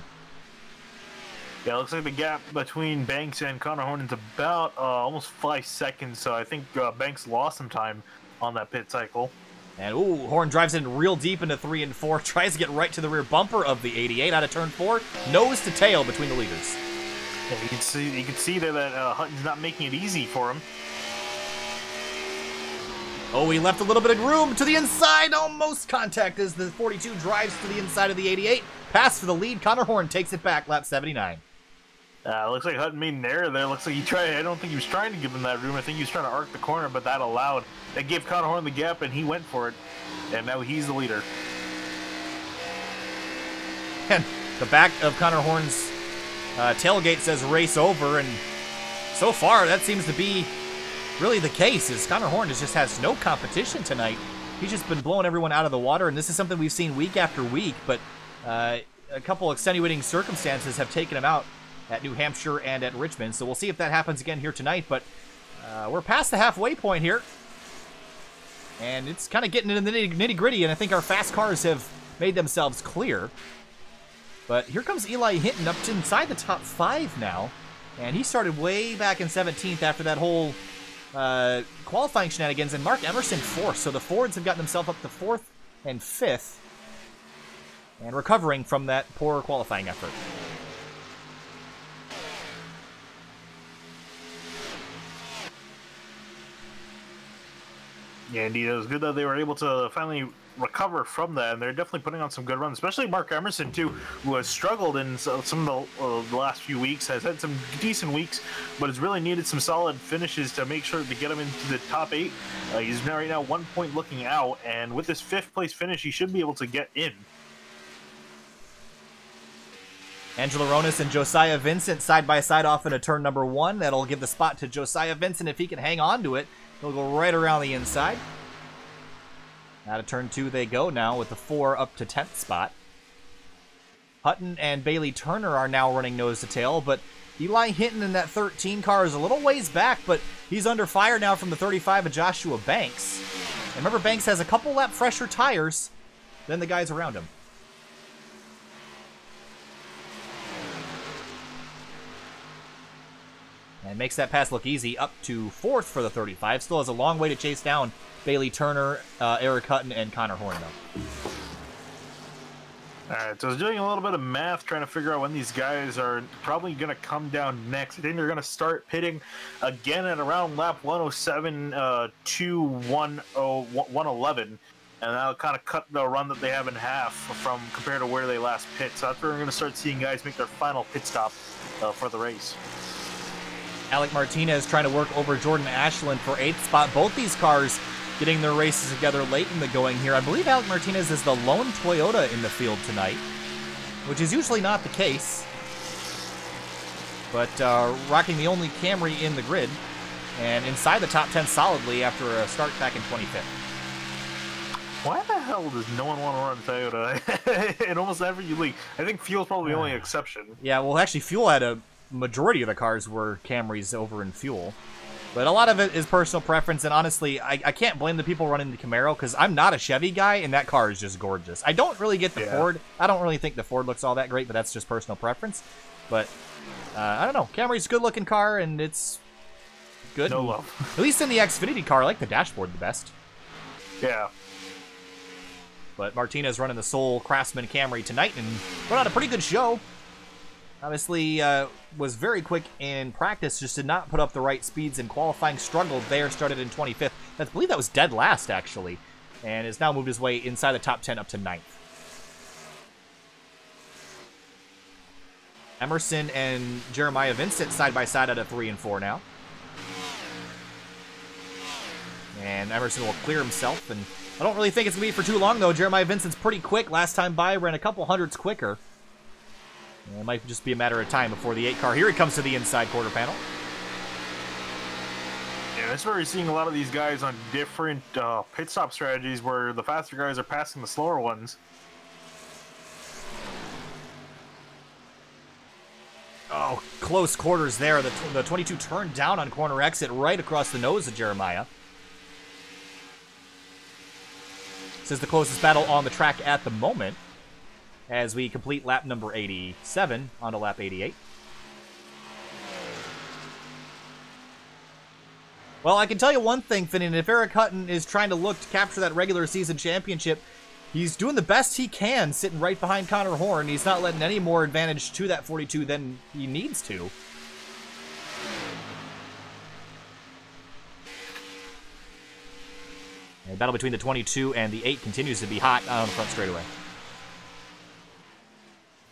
Yeah, it looks like the gap between Banks and Conor Horn is about almost 5 seconds, so I think Banks lost some time on that pit cycle. And, ooh, Horn drives in real deep into 3 and 4, tries to get right to the rear bumper of the 88 out of turn 4, nose to tail between the leaders. Yeah, you can see there that Hutton's not making it easy for him. Oh, he left a little bit of room to the inside, almost contact as the 42 drives to the inside of the 88. Pass for the lead, Conor Horn takes it back, lap 79. Looks like Hutton made an error there. Looks like he tried. I don't think he was trying to give him that room. I think he was trying to arc the corner, but that allowed. That gave Conor Horn the gap, and he went for it. And now he's the leader. And the back of Conor Horn's tailgate says race over, and so far that seems to be really the case, is Conor Horn just has no competition tonight. He's just been blowing everyone out of the water, and this is something we've seen week after week, but a couple extenuating circumstances have taken him out at New Hampshire and at Richmond, so we'll see if that happens again here tonight, but we're past the halfway point here, and it's kind of getting into the nitty-gritty, and I think our fast cars have made themselves clear. But here comes Eli Hinton up to inside the top 5 now, and he started way back in 17th after that whole qualifying shenanigans, and Mark Emerson 4th, so the Fords have gotten themselves up to 4th and 5th, and recovering from that poor qualifying effort. Yeah, indeed. It was good that they were able to finally recover from that, and they're definitely putting on some good runs, especially Mark Emerson, too, who has struggled in some of the last few weeks, has had some decent weeks, but has really needed some solid finishes to make sure to get him into the top 8. He's right now 1 point looking out, and with this 5th place finish, he should be able to get in. Angela Ronis and Josiah Vincent side by side off into turn number 1. That'll give the spot to Josiah Vincent. If he can hang on to it, he'll go right around the inside. Out of turn 2 they go now with the 4 up to 10th spot. Hutton and Bailey Turner are now running nose to tail, but Eli Hinton in that 13 car is a little ways back, but he's under fire now from the 35 of Joshua Banks. And remember, Banks has a couple lap fresher tires than the guys around him. And makes that pass look easy, up to 4th for the 35. Still has a long way to chase down Bailey Turner, Eric Hutton, and Conor Horn, though. Alright, so I was doing a little bit of math, trying to figure out when these guys are probably going to come down next. I think they're going to start pitting again at around lap 107 to 111. And that'll kind of cut the run that they have in half from compared to where they last pit. So that's where we're going to start seeing guys make their final pit stop for the race. Alec Martinez trying to work over Jordan Ashland for 8th spot. Both these cars getting their races together late in the going here. I believe Alec Martinez is the lone Toyota in the field tonight, which is usually not the case. But rocking the only Camry in the grid and inside the top 10 solidly after a start back in 25th. Why the hell does no one want to run Toyota in almost every league? I think Fuel's probably the only exception. Yeah, well, actually, Fuel had a majority of the cars were Camrys over in Fuel. But a lot of it is personal preference, and honestly, I can't blame the people running the Camaro, because I'm not a Chevy guy, and that car is just gorgeous. I don't really get the Ford. I don't really think the Ford looks all that great, but that's just personal preference. But, I don't know. Camry's a good-looking car, and it's good. No love. At least in the Xfinity car, I like the dashboard the best. Yeah. But Martinez running the sole Craftsman Camry tonight and put on a pretty good show. Obviously, was very quick in practice, just did not put up the right speeds in qualifying. Struggled there, started in 25th. I believe that was dead last, actually. And has now moved his way inside the top 10 up to 9th. Emerson and Jeremiah Vincent side by side out of 3 and 4 now. And Emerson will clear himself, and I don't really think it's going to be for too long, though. Jeremiah Vincent's pretty quick. Last time by, ran a couple hundreds quicker. And it might just be a matter of time before the 8 car. Here he comes to the inside quarter panel. Yeah, that's where we're seeing a lot of these guys on different pit stop strategies where the faster guys are passing the slower ones. Oh, close quarters there. The 22 turned down on corner exit right across the nose of Jeremiah. This is the closest battle on the track at the moment as we complete lap number 87 onto lap 88. Well, I can tell you one thing, Finian. If Eric Hutton is trying to look to capture that regular season championship, he's doing the best he can sitting right behind Conor Horn. He's not letting any more advantage to that 42 than he needs to. And the battle between the 22 and the 8 continues to be hot on the front straightaway.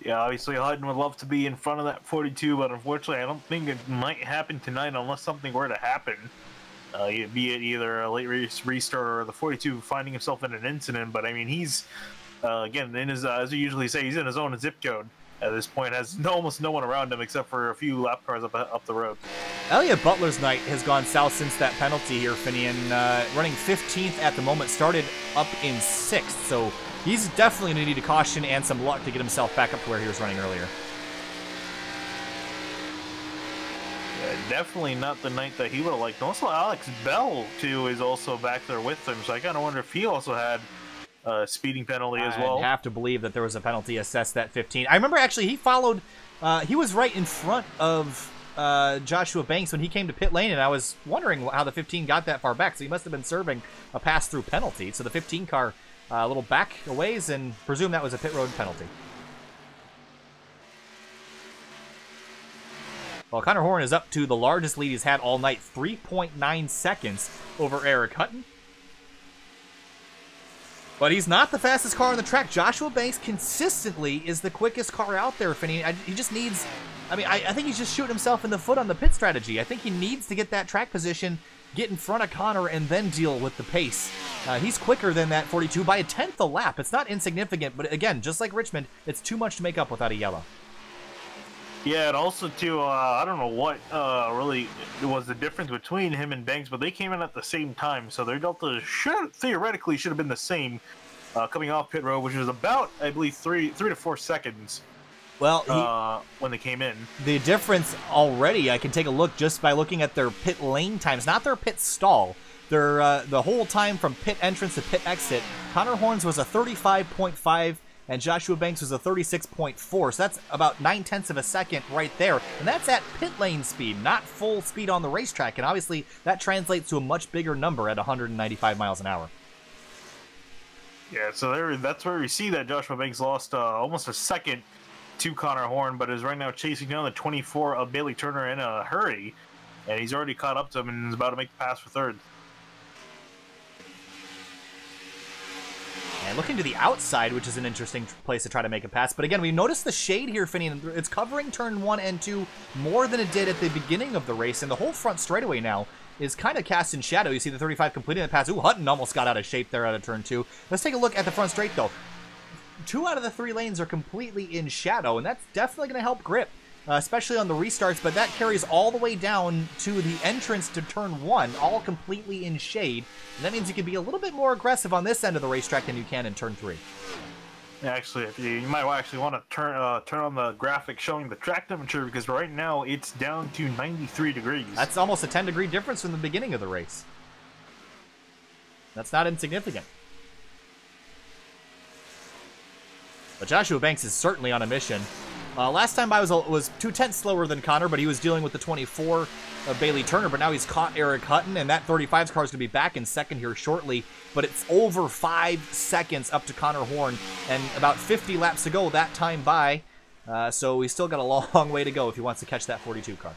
Yeah, obviously Hutton would love to be in front of that 42, but unfortunately I don't think it might happen tonight unless something were to happen. Be it either a late race restart or the 42 finding himself in an incident. But I mean, he's again in his as we usually say, he's in his own zip code at this point. Has almost no one around him except for a few lap cars up the road. Elliot Butler's night has gone south since that penalty here, Finian. Running 15th at the moment, started up in 6th, so he's definitely going to need a caution and some luck to get himself back up to where he was running earlier. Definitely not the night that he would have liked. Also, Alex Bell, too, is also back there with him, so I kind of wonder if he also had a speeding penalty as well. I have to believe that there was a penalty assessed that 15. I remember, actually, he followed, he was right in front of Joshua Banks when he came to pit lane, and I was wondering how the 15 got that far back, so he must have been serving a pass-through penalty. So the 15 car a little back a ways, and presume that was a pit road penalty. Well, Conor Horn is up to the largest lead he's had all night, 3.9 seconds over Eric Hutton. But he's not the fastest car on the track. Joshua Banks consistently is the quickest car out there, Finney. He just needs... I mean, I think he's just shooting himself in the foot on the pit strategy. I think he needs to get that track position, get in front of Conor, and then deal with the pace. He's quicker than that 42 by a 10th a lap. It's not insignificant, but again, just like Richmond, it's too much to make up without a yellow. Yeah, and also, too, I don't know what really was the difference between him and Banks, but they came in at the same time, so their delta theoretically should have been the same coming off pit road, which was about, I believe, 3 to 4 seconds. Well, when they came in. The difference already, I can take a look just by looking at their pit lane times, not their pit stall. Their the whole time from pit entrance to pit exit, Conor Horn's was a 35.5, and Joshua Banks was a 36.4, so that's about 9/10 of a second right there, and that's at pit lane speed, not full speed on the racetrack, and obviously that translates to a much bigger number at 195 miles an hour. Yeah, so that's where we see that Joshua Banks lost almost a second to Conor Horn, but is right now chasing down the 24 of Bailey Turner in a hurry, and he's already caught up to him and is about to make the pass for third. And looking to the outside, which is an interesting place to try to make a pass. But again, we noticed the shade here, Finney. It's covering turn 1 and 2 more than it did at the beginning of the race. And the whole front straightaway now is kind of cast in shadow. You see the 35 completing the pass. Ooh, Hutton almost got out of shape there out of turn 2. Let's take a look at the front straight, though. 2 out of the 3 lanes are completely in shadow, and that's definitely going to help grip, especially on the restarts. But that carries all the way down to the entrance to turn 1, all completely in shade. And that means you can be a little bit more aggressive on this end of the racetrack than you can in turn 3. Actually, you might actually want to turn on the graphic showing the track temperature, because right now it's down to 93 degrees. That's almost a 10-degree difference from the beginning of the race. That's not insignificant. But Joshua Banks is certainly on a mission. Last time by was 2/10 slower than Conor, but he was dealing with the 24 of Bailey Turner, but now he's caught Eric Hutton, and that 35's car is going to be back in second here shortly, but it's over 5 seconds up to Conor Horn, and about 50 laps to go that time by, so he's still got a long way to go if he wants to catch that 42 car.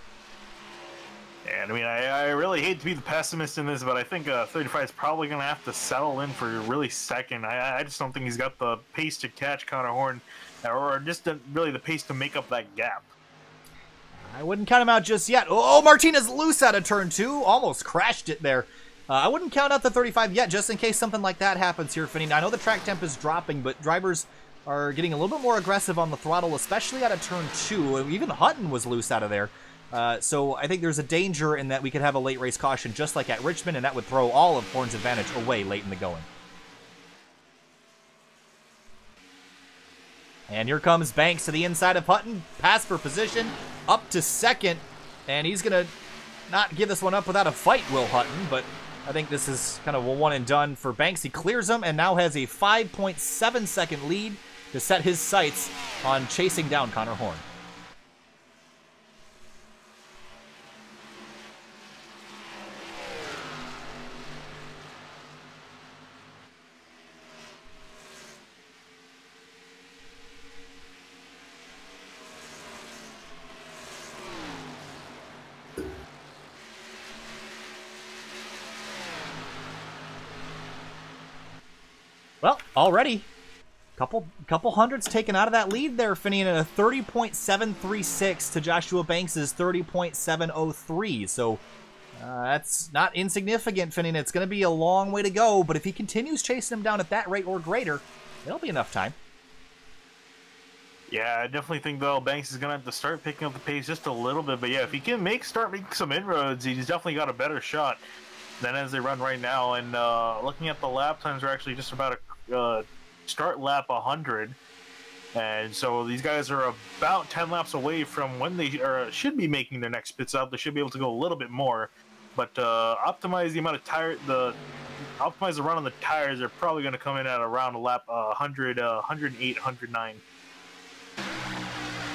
And I mean, I really hate to be the pessimist in this, but I think 35 is probably going to have to settle in for really second. I just don't think he's got the pace to catch Conor Horn, or just really the pace to make up that gap. I wouldn't count him out just yet. Oh, Martinez loose out of turn 2. Almost crashed it there. I wouldn't count out the 35 yet, just in case something like that happens here, Finney. Now, I know the track temp is dropping, but drivers are getting a little bit more aggressive on the throttle, especially out of turn 2. Even Hutton was loose out of there. So I think there's a danger in that we could have a late race caution just like at Richmond, and that would throw all of Horn's advantage away late in the going. And here comes Banks to the inside of Hutton. Pass for position, up to second. And he's going to not give this one up without a fight, Will Hutton. But I think this is kind of a one and done for Banks. He clears him and now has a 5.7 second lead to set his sights on chasing down Conor Horn. Well, already, couple hundreds taken out of that lead there, Finney, and a 30.736 to Joshua Banks's 30.703. So that's not insignificant, Finney. It's going to be a long way to go, but if he continues chasing him down at that rate or greater, it'll be enough time. Yeah, I definitely think, though, Banks is going to have to start picking up the pace just a little bit. But yeah, if he can start making some inroads, he's definitely got a better shot than as they run right now. And looking at the lap times, we're actually just about a start lap 100, and so these guys are about 10 laps away from when they should be making their next pit stop. They should be able to go a little bit more, but optimize the amount of optimize the run on the tires. They're probably going to come in at around a lap 100, 108, 109.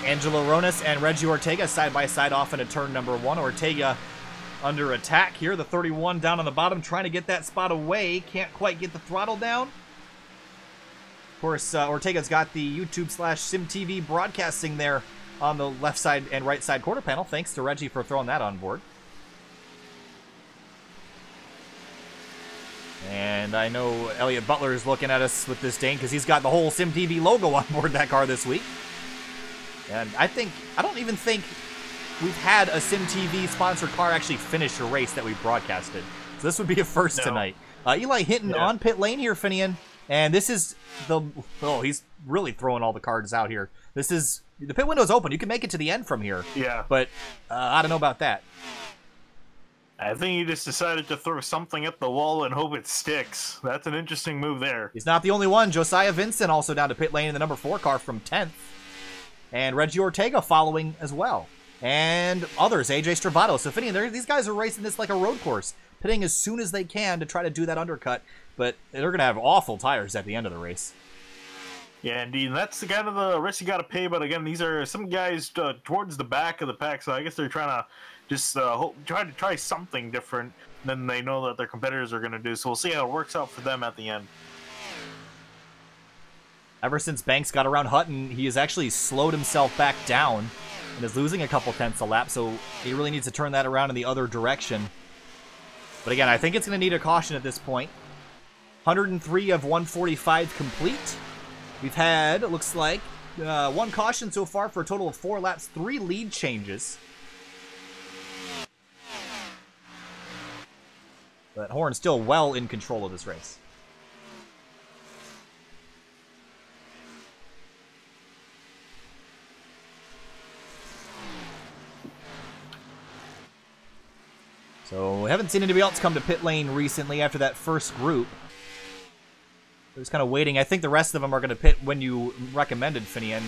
Angelo Ronas and Reggie Ortega side by side off into turn number 1. Ortega under attack here. The 31 down on the bottom, trying to get that spot away. Can't quite get the throttle down. Of course, Ortega's got the YouTube/SimTV broadcasting there on the left side and right side quarter panel. Thanks to Reggie for throwing that on board. And I know Elliot Butler is looking at us with disdain because he's got the whole SimTV logo on board that car this week. And I don't even think we've had a SimTV sponsored car actually finish a race that we broadcasted. So this would be a first tonight. Eli Hinton on pit lane here, Finian. And this is he's really throwing all the cards out here. This is, the pit window's open. You can make it to the end from here. Yeah. But I don't know about that. I think he just decided to throw something at the wall and hope it sticks. That's an interesting move there. He's not the only one. Josiah Vincent also down to pit lane in the number 4 car from 10th. And Reggie Ortega following as well. And others, AJ Stravato. So Finian, these guys are racing this like a road course, pitting as soon as they can to try to do that undercut. But they're going to have awful tires at the end of the race. Yeah, indeed. And that's the kind of the risk you got to pay. But again, these are some guys towards the back of the pack. So I guess they're trying to just try something different than they know that their competitors are going to do. So we'll see how it works out for them at the end. Ever since Banks got around Hutton, he has actually slowed himself back down and is losing a couple tenths a lap. So he really needs to turn that around in the other direction. But again, I think it's going to need a caution at this point. 103 of 145 complete. We've had, it looks like, 1 caution so far for a total of 4 laps, 3 lead changes. But Horn's still well in control of this race. So we haven't seen anybody else come to pit lane recently after that first group. They're just kind of waiting. I think the rest of them are going to pit when you recommended, Finian.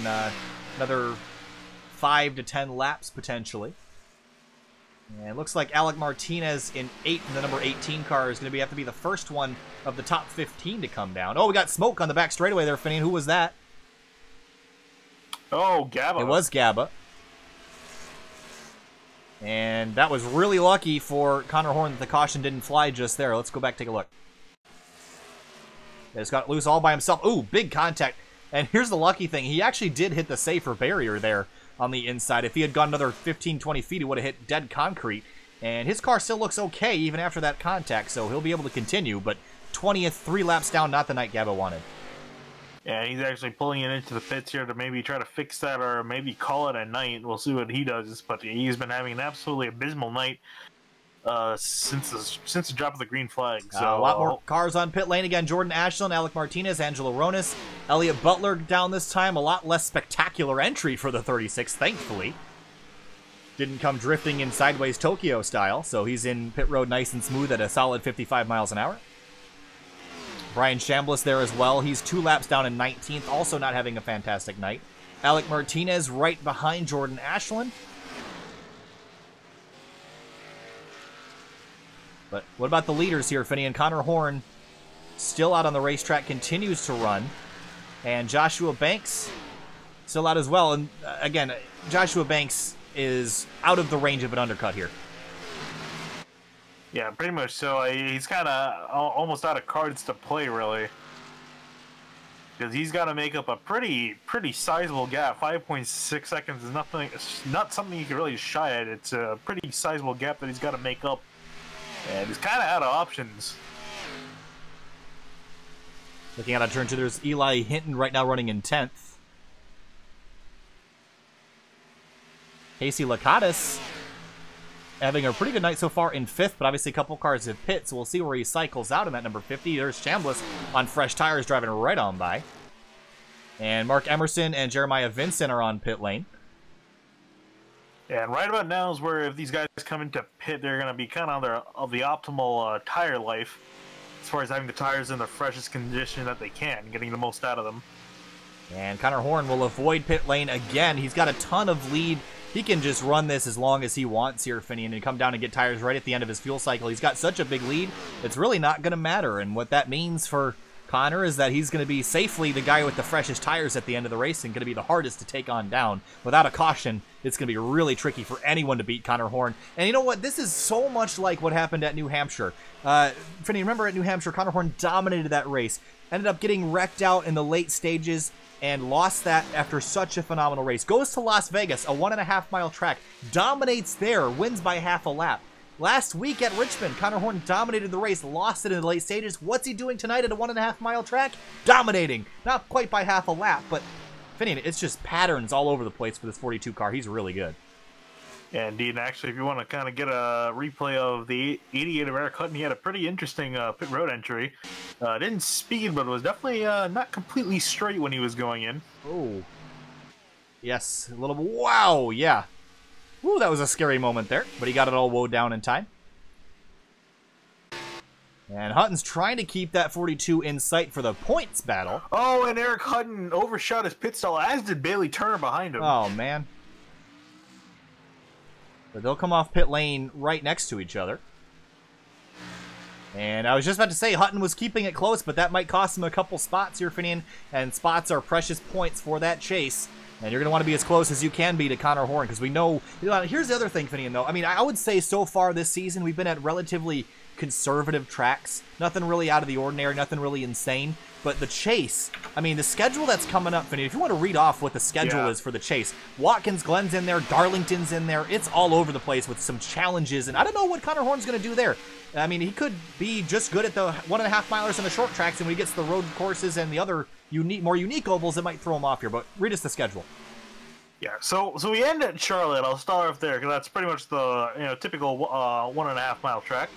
Another 5 to 10 laps, potentially. And it looks like Alec Martinez in the number 18 car is going to have to be the first one of the top 15 to come down. Oh, we got smoke on the back straightaway there, Finian. Who was that? Oh, Gabba. It was Gabba. And that was really lucky for Conor Horn that the caution didn't fly just there. Let's go back, take a look. He just got loose all by himself. Ooh, big contact. And here's the lucky thing. He actually did hit the safer barrier there on the inside. If he had gone another 15, 20 feet, he would have hit dead concrete. And his car still looks okay even after that contact, so he'll be able to continue. But 20th, 3 laps down, not the night Gabba wanted. Yeah, he's actually pulling it into the pits here to maybe try to fix that or maybe call it a night. We'll see what he does. But he's been having an absolutely abysmal night since the drop of the green flag. So a lot more cars on pit lane again. Jordan Ashland, Alec Martinez, Angelo Ronis, Elliot Butler down this time. A lot less spectacular entry for the 36, thankfully. Didn't come drifting in sideways Tokyo style, so he's in pit road nice and smooth at a solid 55 miles an hour. Brian Chambliss there as well. He's 2 laps down in 19th, also not having a fantastic night. Alec Martinez right behind Jordan Ashland. But what about the leaders here, Finney? And Conor Horn still out on the racetrack, continues to run. And Joshua Banks still out as well. And again, Joshua Banks is out of the range of an undercut here. Yeah, pretty much. So he's kind of almost out of cards to play, really, because he's got to make up a pretty sizable gap. 5.6 seconds is nothing. It's not something you can really shy at. It's a pretty sizable gap that he's got to make up, and he's kind of out of options. Looking at a turn 2, there's Eli Hinton right now running in 10th. Casey Lakatos having a pretty good night so far in 5th, but obviously a couple cars have pit, so we'll see where he cycles out in that number 50. There's Chambliss on fresh tires driving right on by. And Mark Emerson and Jeremiah Vincent are on pit lane. Yeah, and right about now is where if these guys come into pit, they're going to be kind of the optimal tire life as far as having the tires in the freshest condition that they can, getting the most out of them. And Conor Horn will avoid pit lane again. He's got a ton of lead. He can just run this as long as he wants here, Finney, and come down and get tires right at the end of his fuel cycle. He's got such a big lead, it's really not going to matter. And what that means for Conor is that he's going to be safely the guy with the freshest tires at the end of the race and going to be the hardest to take on down. Without a caution, it's going to be really tricky for anyone to beat Conor Horn. And you know what? This is so much like what happened at New Hampshire. Finney, remember at New Hampshire, Conor Horn dominated that race, ended up getting wrecked out in the late stages, and lost that after such a phenomenal race. Goes to Las Vegas, a 1.5 mile track, dominates there, wins by half a lap. Last week at Richmond, Conor Horn dominated the race, lost it in the late stages. What's he doing tonight at a 1.5 mile track? Dominating. Not quite by half a lap, but Finney, it's just patterns all over the place for this 42 car. He's really good. Yeah, indeed. And actually, if you want to kind of get a replay of the 88 of Eric Hutton, he had a pretty interesting pit road entry. Didn't speed, but was definitely not completely straight when he was going in. Oh. Yes, a little, wow, yeah. Woo, that was a scary moment there, but he got it all woed down in time. And Hutton's trying to keep that 42 in sight for the points battle. Oh, and Eric Hutton overshot his pit stall, as did Bailey Turner behind him. Oh, man. But they'll come off pit lane right next to each other. And I was just about to say Hutton was keeping it close, but that might cost him a couple spots here, Finian. And spots are precious points for that chase. And you're going to want to be as close as you can be to Conor Horn, because we know... Here's the other thing, Finian, though. I mean, I would say so far this season we've been at relatively conservative tracks. Nothing really out of the ordinary, nothing really insane. But the chase, I mean, the schedule that's coming up, Finney, if you want to read off what the schedule is for the chase, Watkins Glen's in there, Darlington's in there. It's all over the place with some challenges, and I don't know what Conor Horn's going to do there. I mean, he could be just good at the 1.5 milers and the short tracks, and when he gets to the road courses and the other more unique ovals, it might throw him off here. But read us the schedule. Yeah, so we end at Charlotte. I'll start off there because that's pretty much the typical 1.5 mile track.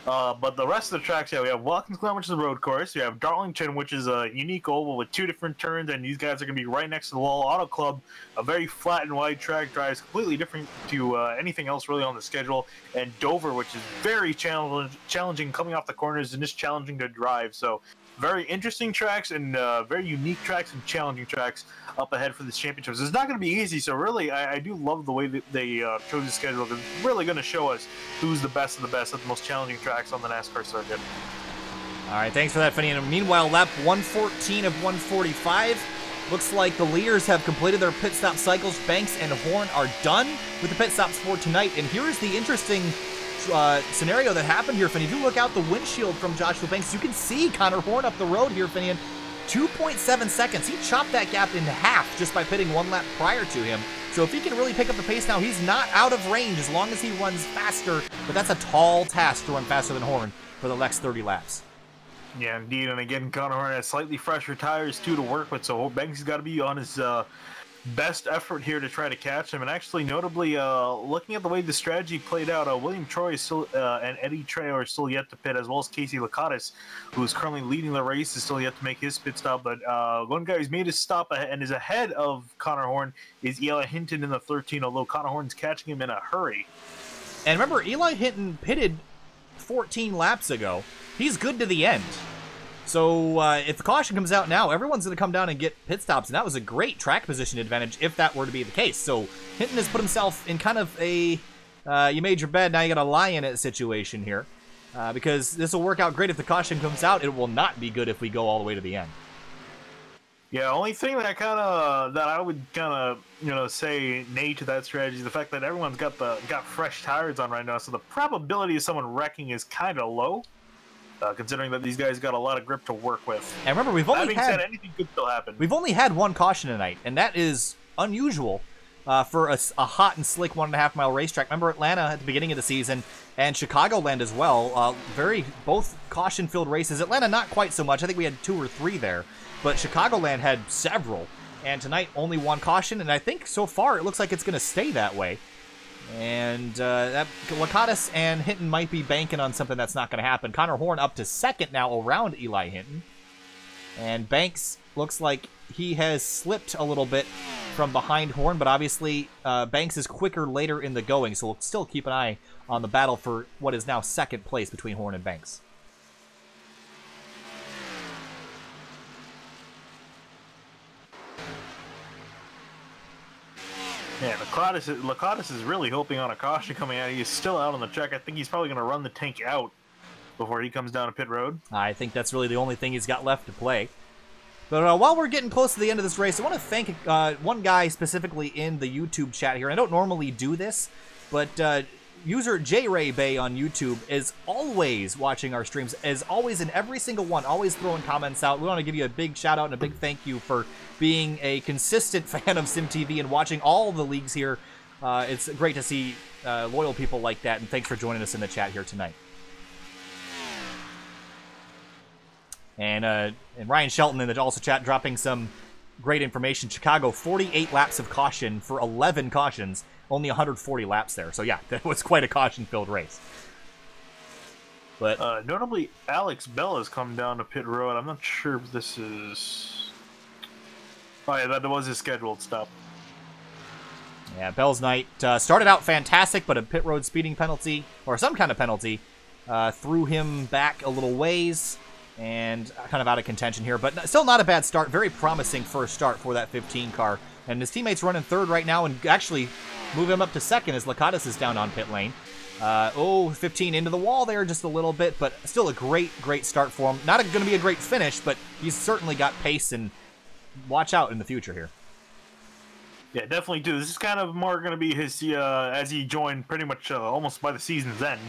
But the rest of the tracks, we have Watkins Glen, which is a road course. You have Darlington, which is a unique oval with 2 different turns, and these guys are going to be right next to the wall. Auto Club, a very flat and wide track, drives completely different to anything else really on the schedule. And Dover, which is very challenging coming off the corners and just challenging to drive. So very interesting tracks and very unique tracks and challenging tracks up ahead for this championship. It's not going to be easy, so really I do love the way that they chose the schedule, because it's really going to show us who's the best of the best at the most challenging tracks on the NASCAR circuit. All right, thanks for that, Finney. And meanwhile, lap 114 of 145, Looks like the leaders have completed their pit stop cycles. Banks and Horn are done with the pit stops for tonight. And here is the interesting scenario that happened here, Finian. If you look out the windshield from Joshua Banks, you can see Conor Horn up the road here, Finian. 2.7 seconds. He chopped that gap in half just by pitting one lap prior to him. So if he can really pick up the pace now, he's not out of range as long as he runs faster. But that's a tall task to run faster than Horn for the next 30 laps. Yeah, indeed. And again, Conor Horn has slightly fresher tires, too, to work with. So Banks has got to be on his best effort here to try to catch him. And actually, notably, looking at the way the strategy played out, William Troy is still, and Eddie Trejo are still yet to pit, as well as Casey Lakatos, who is currently leading the race, is still yet to make his pit stop. But one guy who's made his stop and is ahead of Conor Horn is Eli Hinton in the 13, although Conor Horn's catching him in a hurry. And remember, Eli Hinton pitted 14 laps ago. He's good to the end. So if the caution comes out now, everyone's going to come down and get pit stops, and that was a great track position advantage if that were to be the case. So Hinton has put himself in kind of a you made your bed, now you got to lie in it situation here, because this will work out great if the caution comes out. It will not be good if we go all the way to the end. Yeah, only thing that I would say nay to that strategy is the fact that everyone's got fresh tires on right now, so the probability of someone wrecking is kind of low. Considering that these guys got a lot of grip to work with. And remember, we've only had anything could still happen. We've only had one caution tonight, and that is unusual for a hot and slick 1.5 mile racetrack. Remember Atlanta at the beginning of the season, and Chicagoland as well. Both caution-filled races. Atlanta not quite so much. I think we had 2 or 3 there, but Chicagoland had several. And tonight only one caution, and I think so far it looks like it's going to stay that way. And Lakatos and Hinton might be banking on something that's not going to happen. Conor Horn up to second now around Eli Hinton. And Banks looks like he has slipped a little bit from behind Horn, but obviously Banks is quicker later in the going, so we'll still keep an eye on the battle for what is now second place between Horn and Banks. Yeah, Lakatos is really hoping on a caution coming out. He's still out on the track. I think he's probably going to run the tank out before he comes down to pit road. I think that's really the only thing he's got left to play. But while we're getting close to the end of this race, I want to thank one guy specifically in the YouTube chat here. I don't normally do this, but user JRayBay on YouTube is always watching our streams, as always in every single one, always throwing comments out. We want to give you a big shout out and a big thank you for being a consistent fan of SimTV and watching all the leagues here. It's great to see loyal people like that, and thanks for joining us in the chat here tonight. And Ryan Shelton in the also chat dropping some great information. Chicago, 48 laps of caution for 11 cautions. Only 140 laps there. So, yeah, that was quite a caution-filled race. But notably, Alex Bell has come down to pit road. I'm not sure if this is... Oh, yeah, that was his scheduled stop. Yeah, Bell's night started out fantastic, but a pit road speeding penalty, or some kind of penalty, threw him back a little ways, and kind of out of contention here. But still not a bad start. Very promising first start for that 15 car. And his teammate's running third right now, and actually move him up to second as Lakatos is down on pit lane. 15 into the wall there just a little bit, but still a great start for him. Not going to be a great finish, but he's certainly got pace, and watch out in the future here. Yeah, definitely do. This is kind of more going to be his, as he joined pretty much almost by the season's end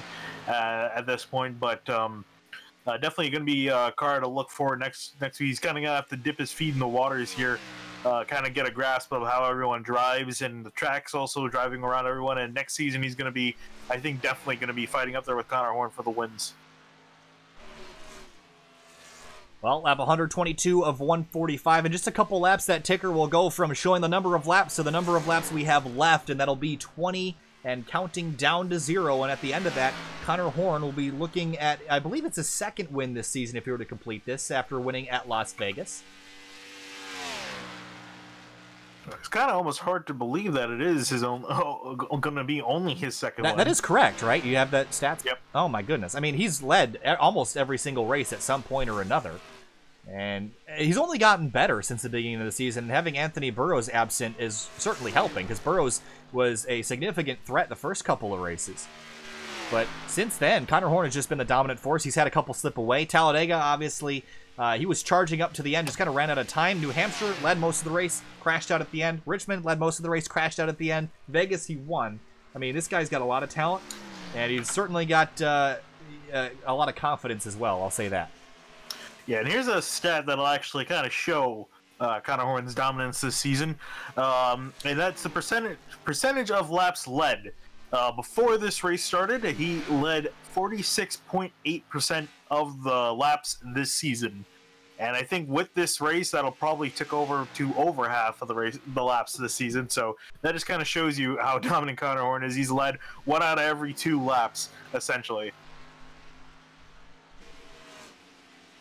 at this point, but definitely going to be a car to look for next week. He's kind of going to have to dip his feet in the waters here, kind of get a grasp of how everyone drives, and the track's also driving around everyone, and next season he's going to be, I think, definitely going to be fighting up there with Conor Horn for the wins. Well, lap 122 of 145, and just a couple laps, that ticker will go from showing the number of laps to the number of laps we have left, and that'll be 20 and counting down to 0, and at the end of that, Conor Horn will be looking at, I believe it's his second win this season if he were to complete this, after winning at Las Vegas. It's kind of almost hard to believe that it is his own, going to be only his second one. That is correct, right? You have that stats? Yep. Oh my goodness. I mean, he's led almost every single race at some point or another. And he's only gotten better since the beginning of the season. Having Anthony Burrows absent is certainly helping, because Burrows was a significant threat the first couple of races. But since then, Conor Horn has just been the dominant force. He's had a couple slip away. Talladega, obviously, he was charging up to the end, just kind of ran out of time. New Hampshire led most of the race, crashed out at the end. Richmond led most of the race, crashed out at the end. Vegas, he won. I mean, this guy's got a lot of talent, and he's certainly got a lot of confidence as well, I'll say that. Yeah, and here's a stat that'll actually kind of show Conor Horn's dominance this season, and that's the percentage of laps led. Before this race started, he led 46.8% of the laps this season. And I think with this race, that'll probably tick over to over half of the laps this season. So that just kind of shows you how dominant Conor Horn is. He's led 1 out of every 2 laps, essentially.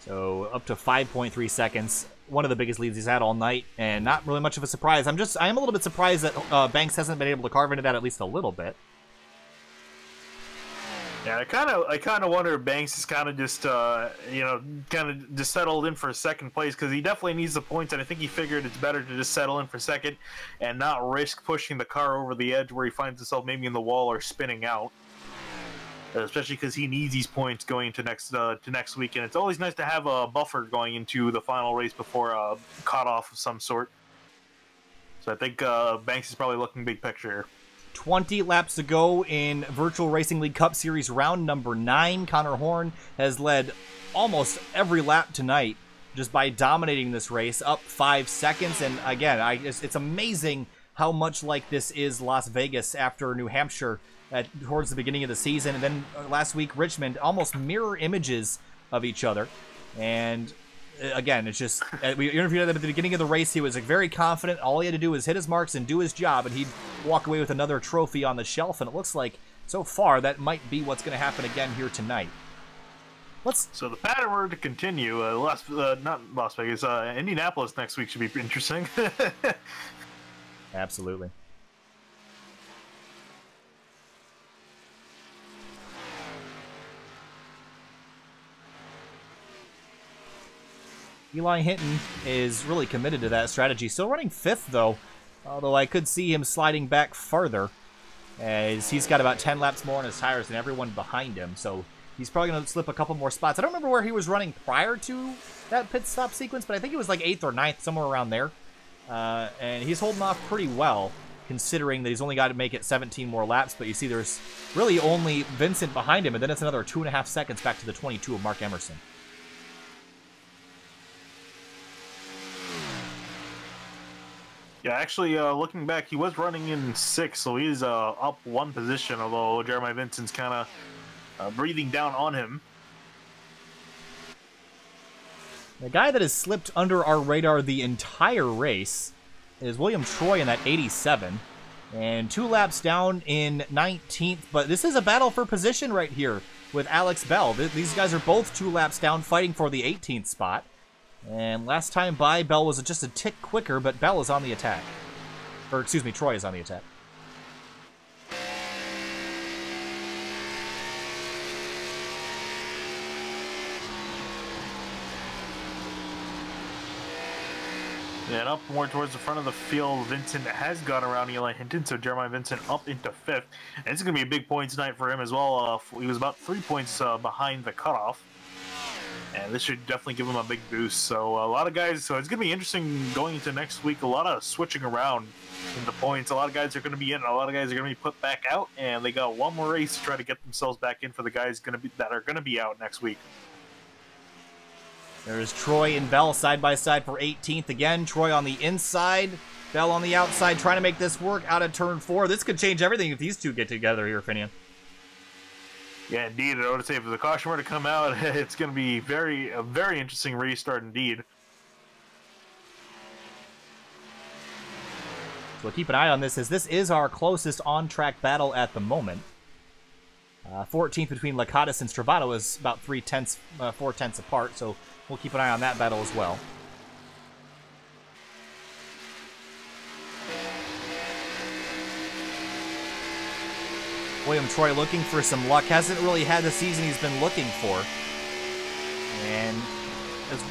So up to 5.3 seconds. One of the biggest leads he's had all night, and not really much of a surprise. I am a little bit surprised that Banks hasn't been able to carve into that at least a little bit. Yeah, I kind of wonder if Banks is kind of just just settled in for second place, because he definitely needs the points, and I think he figured it's better to just settle in for second and not risk pushing the car over the edge where he finds himself maybe in the wall or spinning out. Especially because he needs these points going to next week, and it's always nice to have a buffer going into the final race before a cutoff of some sort. So I think Banks is probably looking big picture here. 20 laps to go in Virtual Racing League Cup Series round number 9. Conor Horn has led almost every lap tonight just by dominating this race, up 5 seconds. And again, it's amazing how much like this is Las Vegas after New Hampshire towards the beginning of the season, and then last week Richmond, almost mirror images of each other. And again, it's just, we interviewed him at the beginning of the race. He was very confident. All he had to do was hit his marks and do his job, and he'd walk away with another trophy on the shelf. And it looks like so far that might be what's going to happen again here tonight. So the pattern were to continue. Not Las Vegas, Indianapolis next week should be interesting. Absolutely. Eli Hinton is really committed to that strategy. Still running 5th, though, although I could see him sliding back farther, as he's got about 10 laps more on his tires than everyone behind him, so he's probably going to slip a couple more spots. I don't remember where he was running prior to that pit stop sequence, but I think it was like 8th or 9th, somewhere around there. And he's holding off pretty well, considering that he's only got to make it 17 more laps, but you see there's really only Vincent behind him, and then it's another 2.5 seconds back to the 22 of Mark Emerson. Yeah, actually, looking back, he was running in 6th, so he's up 1 position, although Jeremiah Vincent's kind of breathing down on him. The guy that has slipped under our radar the entire race is William Troy in that 87, and 2 laps down in 19th, but this is a battle for position right here with Alex Bell. These guys are both 2 laps down, fighting for the 18th spot. And last time by, Bell was just a tick quicker, but Bell is on the attack. Or, excuse me, Troy is on the attack. And up more towards the front of the field, Vincent has gone around Eli Hinton, so Jeremiah Vincent up into 5th. And it's going to be a big points night for him as well. He was about 3 points behind the cutoff. And this should definitely give him a big boost. So a lot of guys, so it's going to be interesting going into next week. A lot of switching around in the points. A lot of guys are going to be in, a lot of guys are going to be put back out. And they got one more race to try to get themselves back in for the guys that are going to be out next week. There's Troy and Bell side by side for 18th again. Troy on the inside, Bell on the outside, trying to make this work out of turn 4. This could change everything if these two get together here, Finian. Yeah, indeed. I would say if the caution were to come out, it's going to be a very interesting restart indeed. So we'll keep an eye on this, as this is our closest on-track battle at the moment. 14th between Lakatos and Stravato is about 4 tenths apart, so we'll keep an eye on that battle as well. William Troy looking for some luck. Hasn't really had the season he's been looking for. And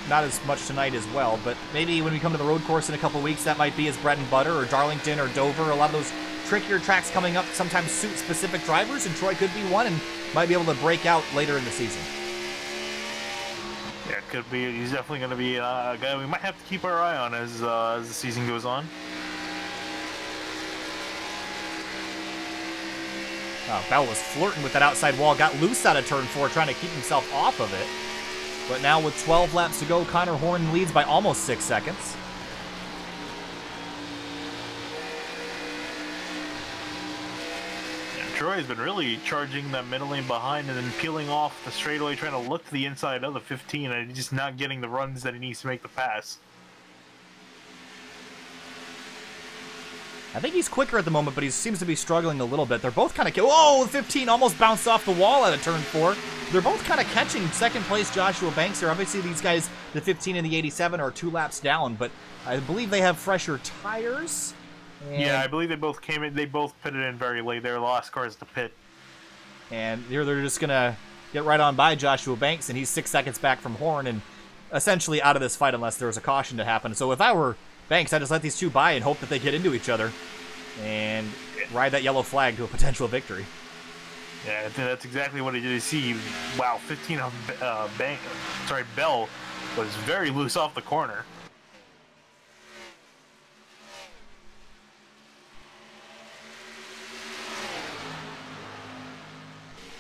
not as much tonight as well, but maybe when we come to the road course in a couple weeks, that might be his bread and butter, or Darlington or Dover. A lot of those trickier tracks coming up sometimes suit specific drivers, and Troy could be one, and might be able to break out later in the season. Yeah, it could be. He's definitely going to be a guy we might have to keep our eye on as the season goes on. Bell was flirting with that outside wall, got loose out of turn 4, trying to keep himself off of it. But now with 12 laps to go, Conor Horn leads by almost 6 seconds. Troy has been really charging that middle lane behind and then peeling off the straightaway, trying to look to the inside of the 15, and he's just not getting the runs that he needs to make the pass. I think he's quicker at the moment, but he seems to be struggling a little bit. They're both kind of... Whoa, the 15 almost bounced off the wall out of turn 4. They're both kind of catching second place Joshua Banks here. Obviously, these guys, the 15 and the 87, are 2 laps down, but I believe they have fresher tires. And yeah, I believe they both came in. They both pitted in very late. They're the last cars to pit. And here they're just going to get right on by Joshua Banks, and he's 6 seconds back from Horn and essentially out of this fight unless there was a caution to happen. So if I were Banks, I'd just let these two by and hope that they get into each other and ride that yellow flag to a potential victory. Yeah, I think that's exactly what he did. You see, wow, 15 on Bell was very loose off the corner.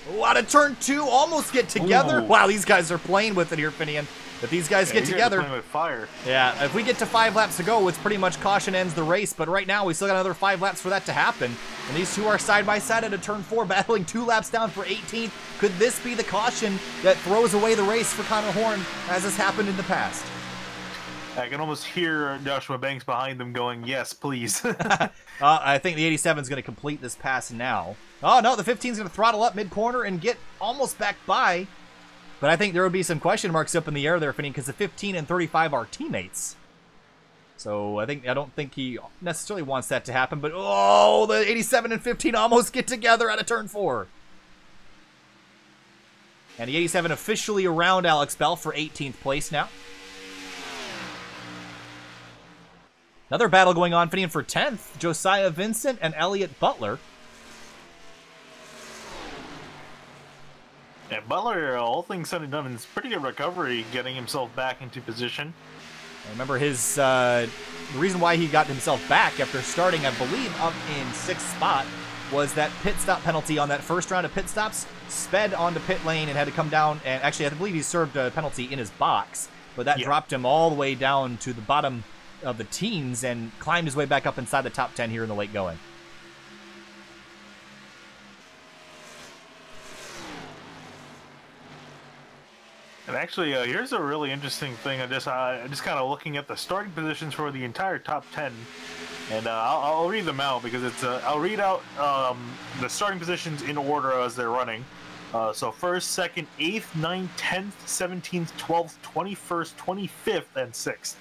Oh, out of turn 2, almost get together. Ooh. Wow, these guys are playing with it here, Finian. If these guys get together, playing with fire. Yeah, if we get to 5 laps to go, it's pretty much caution ends the race. But right now, we still got another 5 laps for that to happen. And these two are side by side at a turn 4, battling 2 laps down for 18th. Could this be the caution that throws away the race for Conor Horn, as has happened in the past? I can almost hear Joshua Banks behind them going, "Yes, please." I think the 87 is going to complete this pass now. Oh no, the 15 is going to throttle up mid corner and get almost back by. But I think there would be some question marks up in the air there, Finney, because the 15 and 35 are teammates. So I don't think he necessarily wants that to happen. But oh, the 87 and 15 almost get together at a turn 4. And the 87 officially around Alex Bell for 18th place now. Another battle going on, Finney, for 10th. Josiah Vincent and Elliott Butler. Yeah, Butler, all things said and done, is pretty good recovery, getting himself back into position. I remember his the reason why he got himself back after starting, I believe, up in 6th spot was that pit stop penalty on that first round of pit stops. Sped onto pit lane and had to come down, and actually I believe he served a penalty in his box, but that dropped him all the way down to the bottom of the teens and climbed his way back up inside the top 10 here in the late going. And actually, here's a really interesting thing. I just kind of looking at the starting positions for the entire top 10, and I'll read them out because it's I'll read out the starting positions in order as they're running. So 1st, 2nd, 8th, 9th, 10th, 17th, 12th, 21st, 25th, and 6th.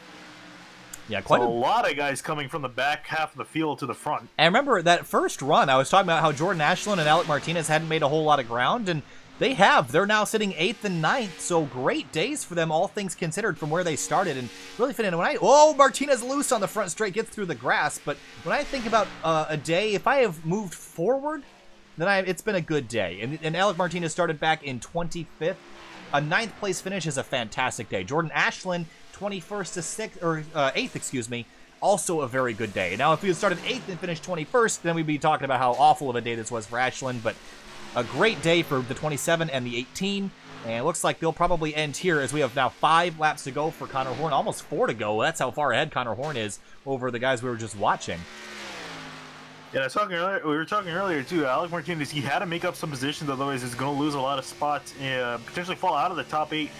Yeah, quite a lot of guys coming from the back half of the field to the front. And remember that first run, I was talking about how Jordan Ashland and Alec Martinez hadn't made a whole lot of ground, and they have. They're now sitting 8th and 9th, so great days for them, all things considered, from where they started. And really fitting. Martinez loose on the front straight, gets through the grass. But when I think about a day, if I have moved forward, then it's been a good day. And Alec Martinez started back in 25th. A 9th place finish is a fantastic day. Jordan Ashland, 21st to 6th, or 8th, excuse me, also a very good day. Now, if we had started 8th and finished 21st, then we'd be talking about how awful of a day this was for Ashland. But a great day for the 27 and the 18, and it looks like they'll probably end here as we have now 5 laps to go for Conor Horn, almost 4 to go. That's how far ahead Conor Horn is over the guys we were just watching. Yeah, we were talking earlier too. Alec Martinez, he had to make up some positions, otherwise he's going to lose a lot of spots and potentially fall out of the top 8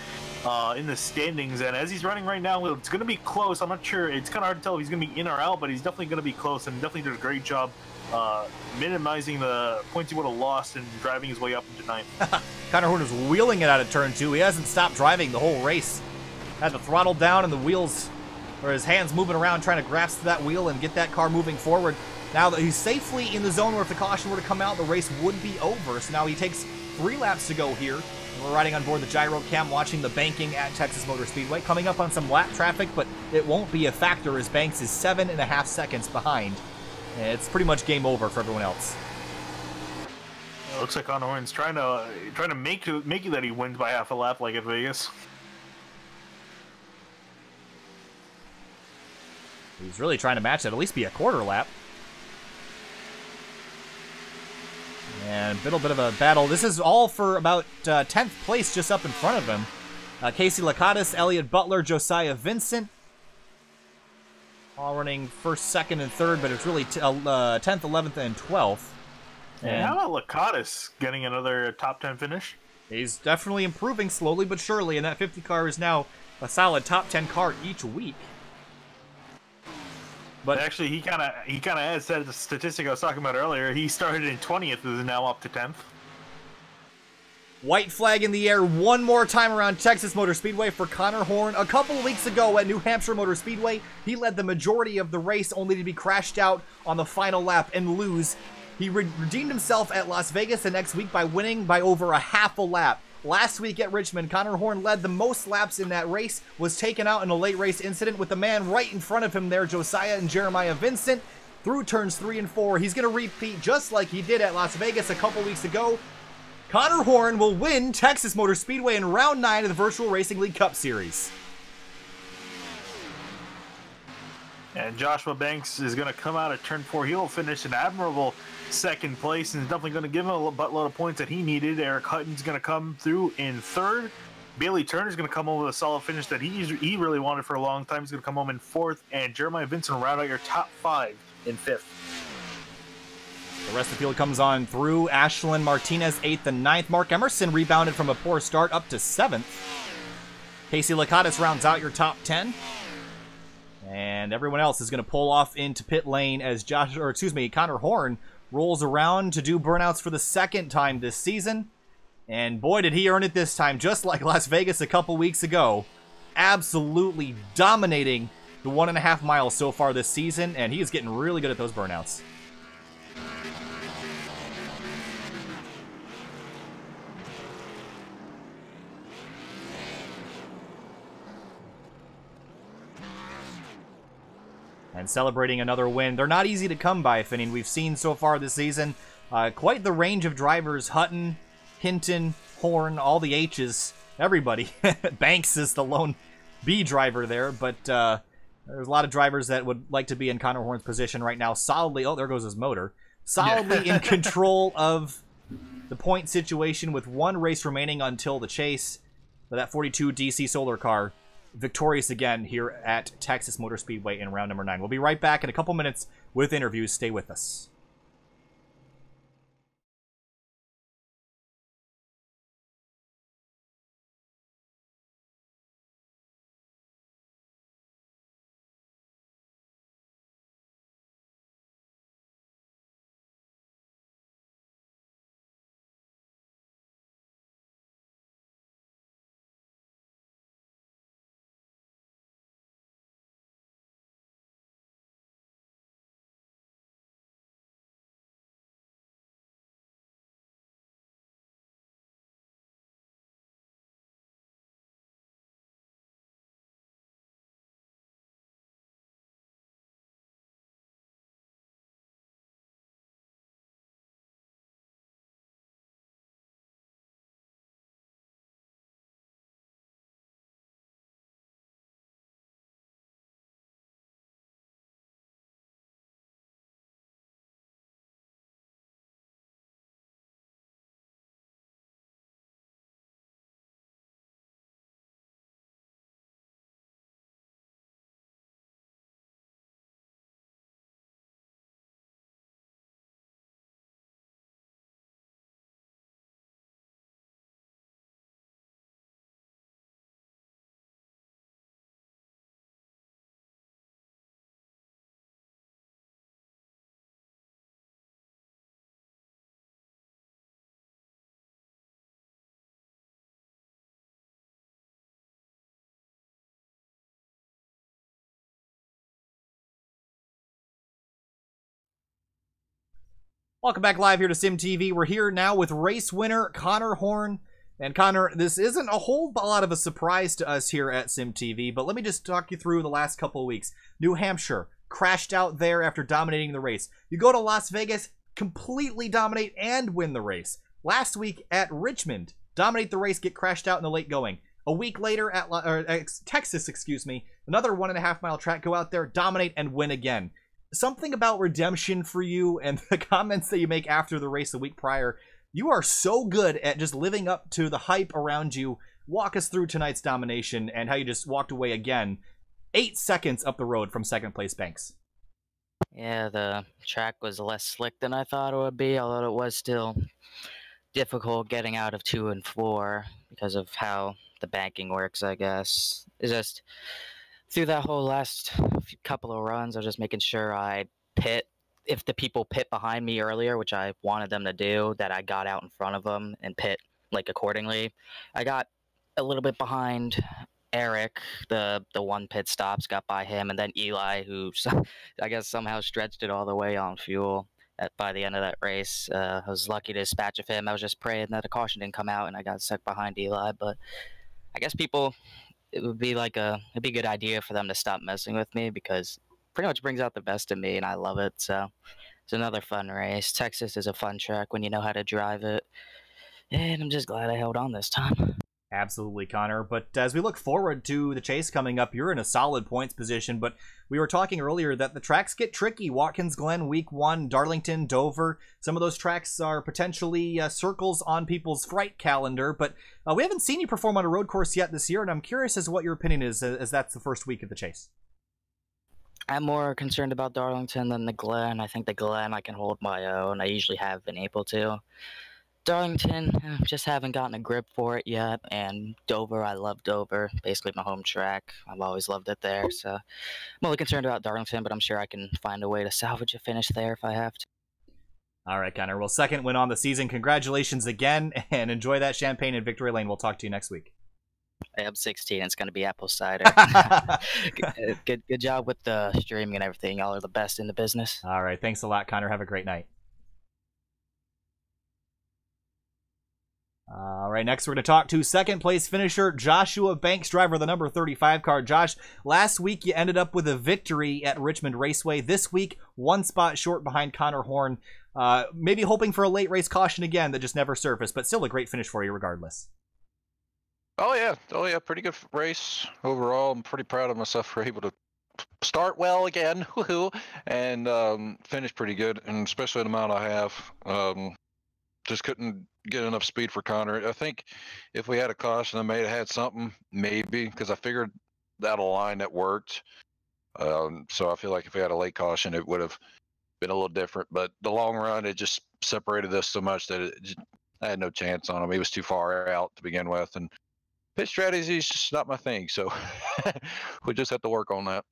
in the standings. And as he's running right now, it's going to be close. I'm not sure. It's kind of hard to tell if he's going to be in or out, but he's definitely going to be close, and definitely did a great job minimizing the points he would have lost and driving his way up into 9th. Conor Horn is wheeling it out of turn 2. He hasn't stopped driving the whole race. Had the throttle down and the wheels, or his hands moving around trying to grasp that wheel and get that car moving forward. Now that he's safely in the zone where if the caution were to come out, the race would be over. So now he takes 3 laps to go here. We're riding on board the gyro cam, watching the banking at Texas Motor Speedway. Coming up on some lap traffic, but it won't be a factor as Banks is 7.5 seconds behind. It's pretty much game over for everyone else. Looks like Conor Horn's trying to make it that he wins by half a lap like at Vegas. He's really trying to match that, at least be a quarter lap. And a little bit of a battle. This is all for about 10th place just up in front of him. Casey Lakatos, Elliott Butler, Josiah Vincent. All running first, second, and third, but it's really 10th, 11th, and 12th. And how about Lakatos getting another top 10 finish? He's definitely improving slowly but surely, and that 50 car is now a solid top 10 car each week. But actually, he kind of has said the statistic I was talking about earlier. He started in 20th and is now up to 10th. White flag in the air one more time around Texas Motor Speedway for Conor Horn. A couple of weeks ago at New Hampshire Motor Speedway, he led the majority of the race only to be crashed out on the final lap and lose. He redeemed himself at Las Vegas the next week by winning by over a half a lap. Last week at Richmond, Conor Horn led the most laps in that race, was taken out in a late race incident with the man right in front of him there, Josiah and Jeremiah Vincent, through turns 3 and 4. He's going to repeat just like he did at Las Vegas a couple weeks ago. Conor Horn will win Texas Motor Speedway in round 9 of the Virtual Racing League Cup Series. And Joshua Banks is going to come out at turn 4. He'll finish an admirable second place and is definitely going to give him a buttload of points that he needed. Eric Hutton's going to come through in third. Bailey Turner's going to come home with a solid finish that he really wanted for a long time. He's going to come home in fourth. And Jeremiah Vincent will round out your top 5 in fifth. The rest of the field comes on through. Ashlyn Martinez, 8th and 9th. Mark Emerson rebounded from a poor start up to 7th. Casey Lakatos rounds out your top 10. And everyone else is going to pull off into pit lane as Conor Horn rolls around to do burnouts for the second time this season. And boy, did he earn it this time, just like Las Vegas a couple weeks ago. Absolutely dominating the 1.5 miles so far this season, and he is getting really good at those burnouts. And celebrating another win. They're not easy to come by, Finning. We've seen so far this season quite the range of drivers. Hutton, Hinton, Horn, all the H's, everybody. Banks is the lone B driver there, but there's a lot of drivers that would like to be in Conor Horn's position right now. Solidly, oh, there goes his motor. Solidly in control of the point situation with one race remaining until the chase. But that 42 DC Solar car victorious again here at Texas Motor Speedway in round number 9. We'll be right back in a couple minutes with interviews. Stay with us. Welcome back live here to Sim TV. We're here now with race winner Conor Horn. And Conor, this isn't a whole lot of a surprise to us here at Sim TV, but let me just talk you through the last couple of weeks. New Hampshire, crashed out there after dominating the race. You go to Las Vegas, completely dominate and win the race. last week at Richmond, dominate the race, get crashed out in the late going. A week later at Texas, another 1.5 mile track, go out there, dominate, and win again. Something about redemption for you and the comments that you make after the race the week prior. You are so good at just living up to the hype around you. Walk us through tonight's domination and how you just walked away again, 8 seconds up the road from second place Banks. Yeah, the track was less slick than I thought it would be, although it was still difficult getting out of 2 and 4 because of how the banking works, I guess. It's just through that whole last couple of runs, I was just making sure I pit. If the people pit behind me earlier, which I wanted them to do, that I got out in front of them and pit like accordingly. I got a little bit behind Eric, the one pit stops, got by him, and then Eli, who I guess somehow stretched it all the way on fuel by the end of that race. I was lucky to dispatch of him. I was just praying that a caution didn't come out and I got stuck behind Eli, but I guess it would be it'd be a good idea for them to stop messing with me because it pretty much brings out the best of me and I love it. So it's another fun race. Texas is a fun track when you know how to drive it. And I'm just glad I held on this time. Absolutely, Connor. But as we look forward to the chase coming up, you're in a solid points position. But we were talking earlier that the tracks get tricky. Watkins Glen, week 1, Darlington, Dover. Some of those tracks are potentially circles on people's fright calendar. But we haven't seen you perform on a road course yet this year. And I'm curious as to what your opinion is as that's the first week of the chase. I'm more concerned about Darlington than the Glen. I think the Glen I can hold my own. I usually have been able to. Darlington, just haven't gotten a grip for it yet, and Dover, I love Dover, basically my home track. I've always loved it there, so I'm only concerned about Darlington, but I'm sure I can find a way to salvage a finish there if I have to. All right, Connor. Well, second win on the season. Congratulations again, and enjoy that champagne in Victory Lane. We'll talk to you next week. I'm 16. It's going to be apple cider. Good job with the streaming and everything. Y'all are the best in the business. All right. Thanks a lot, Connor. Have a great night. All right, next we're going to talk to second place finisher Joshua Banks, driver of the number 35 car. Josh, last week you ended up with a victory at Richmond Raceway. This week, 1 spot short behind Conor Horn. Maybe hoping for a late race caution again that just never surfaced, but still a great finish for you regardless. Oh yeah, pretty good race overall. I'm pretty proud of myself for able to start well again, and finish pretty good, and especially the amount I have. Just couldn't get enough speed for Conor. I think if we had a caution, I may have had something, maybe, because I figured that a line that worked. So I feel like if we had a late caution, it would have been a little different. But the long run, it just separated us so much that I had no chance on him. He was too far out to begin with, and pit strategy is just not my thing. So we just have to work on that.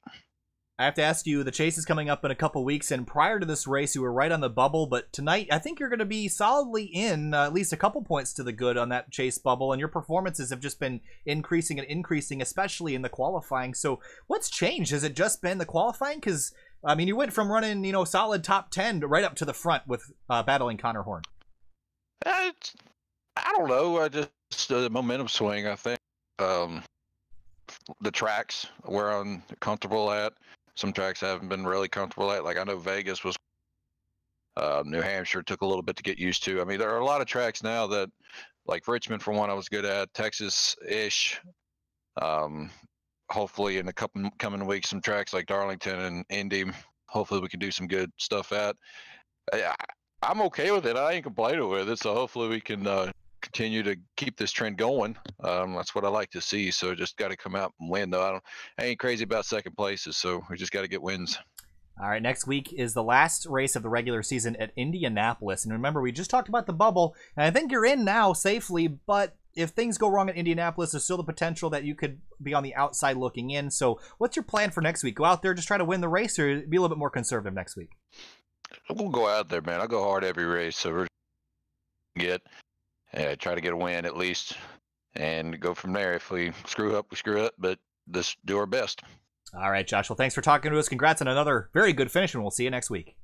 I have to ask you, the chase is coming up in a couple weeks, and prior to this race, you were right on the bubble, but tonight, I think you're going to be solidly in at least a couple points to the good on that chase bubble, and your performances have just been increasing and increasing, especially in the qualifying. So what's changed? Has it just been the qualifying? Because, I mean, you went from running, solid top 10 right up to the front with battling Conor Horn. I don't know. Just the momentum swing, I think. The tracks where I'm comfortable at. Some tracks I haven't been really comfortable at. Like I know Vegas was, New Hampshire took a little bit to get used to. I mean, there are a lot of tracks now that, like Richmond for one, I was good at. Texas-ish. Hopefully in a couple coming weeks, some tracks like Darlington and Indy, hopefully we can do some good stuff at. I'm okay with it. I ain't complaining with it. So hopefully we can continue to keep this trend going. That's what I like to see. So just got to come out and win, though. I ain't crazy about second places, so we just got to get wins. All right, next week is the last race of the regular season at Indianapolis. And remember, we just talked about the bubble, and I think you're in now safely, but if things go wrong at Indianapolis, there's still the potential that you could be on the outside looking in. So what's your plan for next week? Go out there, just try to win the race, or be a little bit more conservative next week? We'll go out there, man. I'll go hard every race, so we're try to get a win at least, and go from there. If we screw up, we screw up, but just do our best. All right, Josh. Well, thanks for talking to us. Congrats on another very good finish, and we'll see you next week.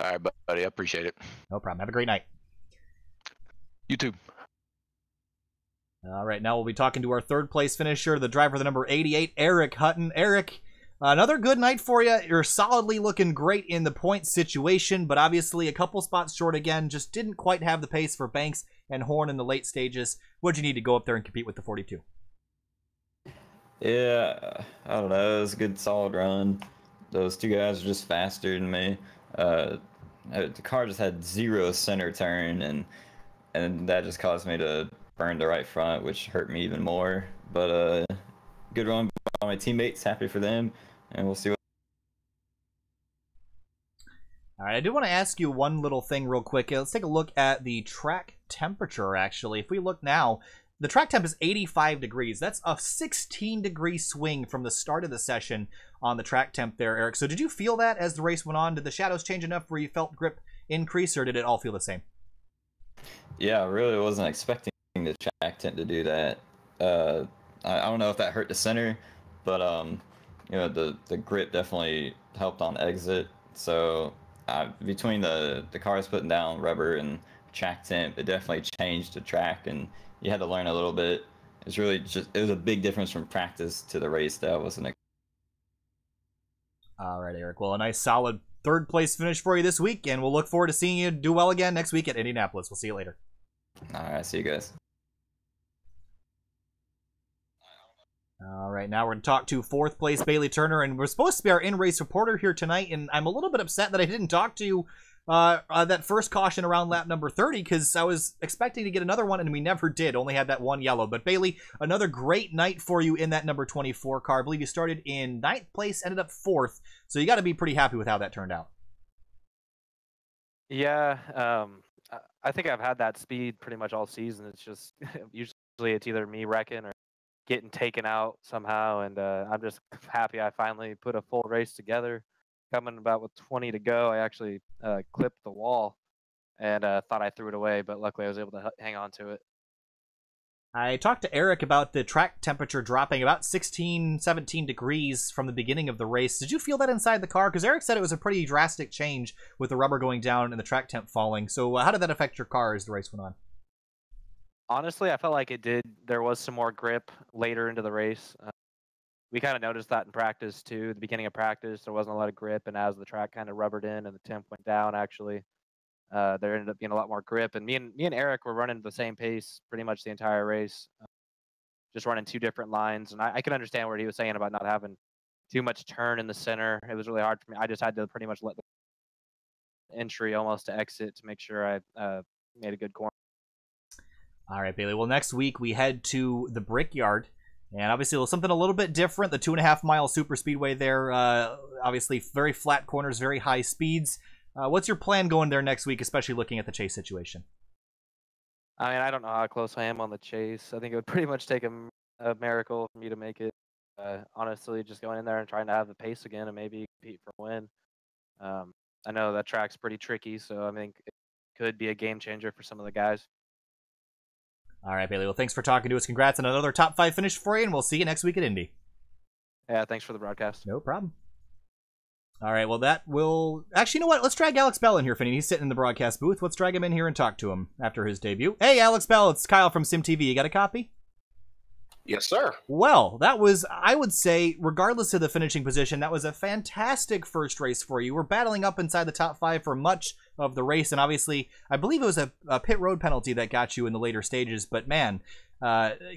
All right, buddy. I appreciate it. No problem. Have a great night. You too. All right, now we'll be talking to our third place finisher, the driver of the number 88, Eric Hutton. Eric, Another good night for you. You're solidly looking great in the point situation, but obviously a couple spots short again. Just didn't quite have the pace for Banks and Horn in the late stages. What'd you need to go up there and compete with the 42? Yeah, I don't know. It was a good, solid run. Those two guys are just faster than me. The car just had 0 center turn, and that just caused me to burn the right front, which hurt me even more. But good run by my teammates. Happy for them, and we'll see what. All right, I do want to ask you one little thing real quick. Let's take a look at the track temperature, actually. If we look now, the track temp is 85 degrees. That's a 16-degree swing from the start of the session on the track temp there, Eric. So did you feel that as the race went on? Did the shadows change enough where you felt grip increase, or did it all feel the same? Yeah, I really wasn't expecting the track temp to do that. I don't know if that hurt the center, but you know, the grip definitely helped on exit. So between the cars putting down rubber and track temp, it definitely changed the track, and you had to learn a little bit. It's really just, it was a big difference from practice to the race that I wasn't. All right, Eric. Well, a nice solid third place finish for you this week, and we'll look forward to seeing you do well again next week at Indianapolis. We'll see you later. All right, see you guys. All right, now we're going to talk to fourth place Bailey Turner, and we're supposed to be our in-race reporter here tonight, and I'm a little bit upset that I didn't talk to you that first caution around lap number 30, because I was expecting to get another one, and we never did. Only had that one yellow. But Bailey, another great night for you in that number 24 car. I believe you started in 9th place, ended up 4th, so you got to be pretty happy with how that turned out. Yeah, I think I've had that speed pretty much all season. It's just usually it's either me wrecking or getting taken out somehow, and I'm just happy I finally put a full race together. Coming about with 20 to go, I actually clipped the wall and thought I threw it away, but luckily I was able to hang on to it. I talked to Eric about the track temperature dropping about 16, 17 degrees from the beginning of the race. Did you feel that inside the car? Because Eric said it was a pretty drastic change with the rubber going down and the track temp falling. So how did that affect your car as the race went on? Honestly, I felt like it did. There was some more grip later into the race. We kind of noticed that in practice too. The beginning of practice, there wasn't a lot of grip, and as the track kind of rubbered in and the temp went down, actually, there ended up being a lot more grip. And me and Eric were running the same pace pretty much the entire race, just running 2 different lines. And I can understand what he was saying about not having too much turn in the center. It was really hard for me. I just had to pretty much let the entry almost to exit to make sure I made a good corner. All right, Bailey. Well, next week we head to the Brickyard. And obviously something a little bit different, the 2.5-mile super speedway there. Obviously very flat corners, very high speeds. What's your plan going there next week, especially looking at the chase situation? I mean, I don't know how close I am on the chase. I think it would pretty much take a miracle for me to make it. Honestly, just going in there and trying to have the pace again and maybe compete for a win. I know that track's pretty tricky, so I think it could be a game changer for some of the guys. All right, Bailey. Well, thanks for talking to us. Congrats on another top 5 finish for you, and we'll see you next week at Indy. Yeah, thanks for the broadcast. No problem. All right, well, that will... Actually, you know what? Let's drag Alex Bell in here, Finney. He's sitting in the broadcast booth. Let's drag him in here and talk to him after his debut. Hey, Alex Bell, it's Kyle from SimTV. You got a copy? Yes, sir. Well, that was, I would say, regardless of the finishing position, that was a fantastic first race for you. You were battling up inside the top 5 for much of the race, and obviously, I believe it was a pit road penalty that got you in the later stages, but man,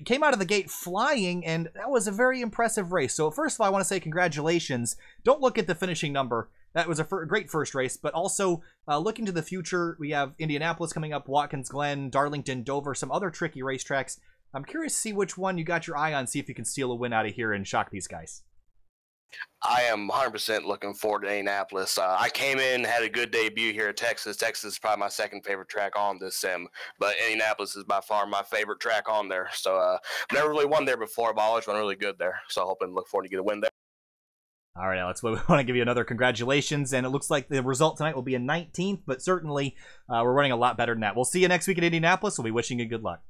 came out of the gate flying, and that was a very impressive race. So first of all, I want to say congratulations. Don't look at the finishing number. That was a great first race, but also looking to the future, we have Indianapolis coming up, Watkins Glen, Darlington, Dover, some other tricky racetracks. I'm curious to see which one you got your eye on, see if you can steal a win out of here and shock these guys. I am 100% looking forward to Indianapolis. I came in, had a good debut here at Texas. Texas is probably my second favorite track on this sim, but Indianapolis is by far my favorite track on there. So I've never really won there before, but I always run really good there. So I hope and look forward to get a win there. All right, Alex, we want to give you another congratulations, and it looks like the result tonight will be a 19th, but certainly we're running a lot better than that. We'll see you next week at Indianapolis. We'll be wishing you good luck.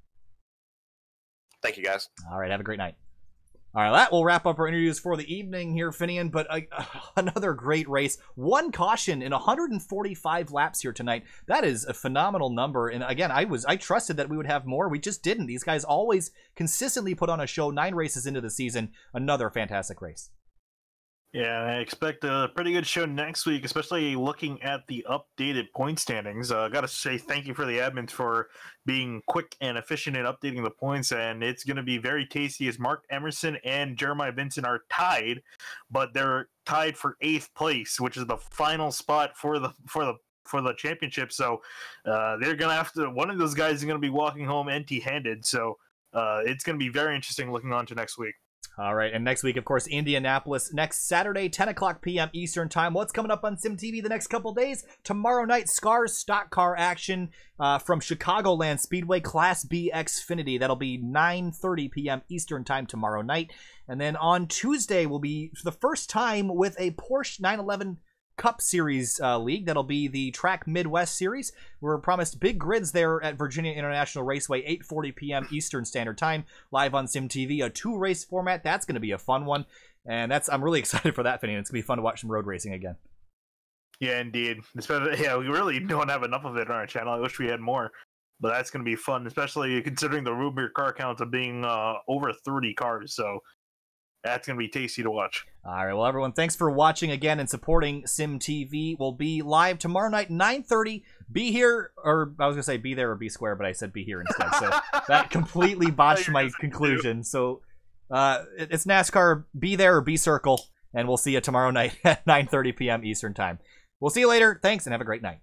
Thank you, guys. All right, have a great night. All right, that will wrap up our interviews for the evening here, Finian, but another great race. 1 caution in 145 laps here tonight. That is a phenomenal number, and again, I trusted that we would have more. We just didn't. These guys always consistently put on a show. 9 races into the season, another fantastic race. Yeah, I expect a pretty good show next week, especially looking at the updated point standings. Got to say thank you for the admins for being quick and efficient in updating the points, and it's going to be very tasty as Mark Emerson and Jeremiah Vincent are tied, but they're tied for 8th place, which is the final spot for the championship. So they're going to have to. One of those guys is going to be walking home empty-handed. So it's going to be very interesting looking on to next week. All right, and next week, of course, Indianapolis. Next Saturday, 10 o'clock p.m. Eastern Time. What's coming up on SimTV the next couple days? Tomorrow night, Scars stock car action from Chicagoland Speedway Class B Xfinity. That'll be 9:30 p.m. Eastern Time tomorrow night. And then on Tuesday will be, for the first time, with a Porsche 911 Cup Series league. That'll be the Track Midwest Series. We're promised big grids there at Virginia International Raceway, 8:40 p.m. Eastern Standard Time, live on SimTV. A 2-race format. That's going to be a fun one, and I'm really excited for that, Finny. It's going to be fun to watch some road racing again. Yeah, indeed. Especially, yeah, we really don't have enough of it on our channel. I wish we had more, but that's going to be fun, especially considering the root beer car counts of being over 30 cars. So that's going to be tasty to watch. All right, well, everyone, thanks for watching again and supporting SimTV. We'll be live tomorrow night, 9:30. Be here, or I was going to say be there or be square, but I said be here instead. So that completely botched my conclusion. So it's NASCAR, be there or be circle, and we'll see you tomorrow night at 9:30 p.m. Eastern Time. We'll see you later. Thanks, and have a great night.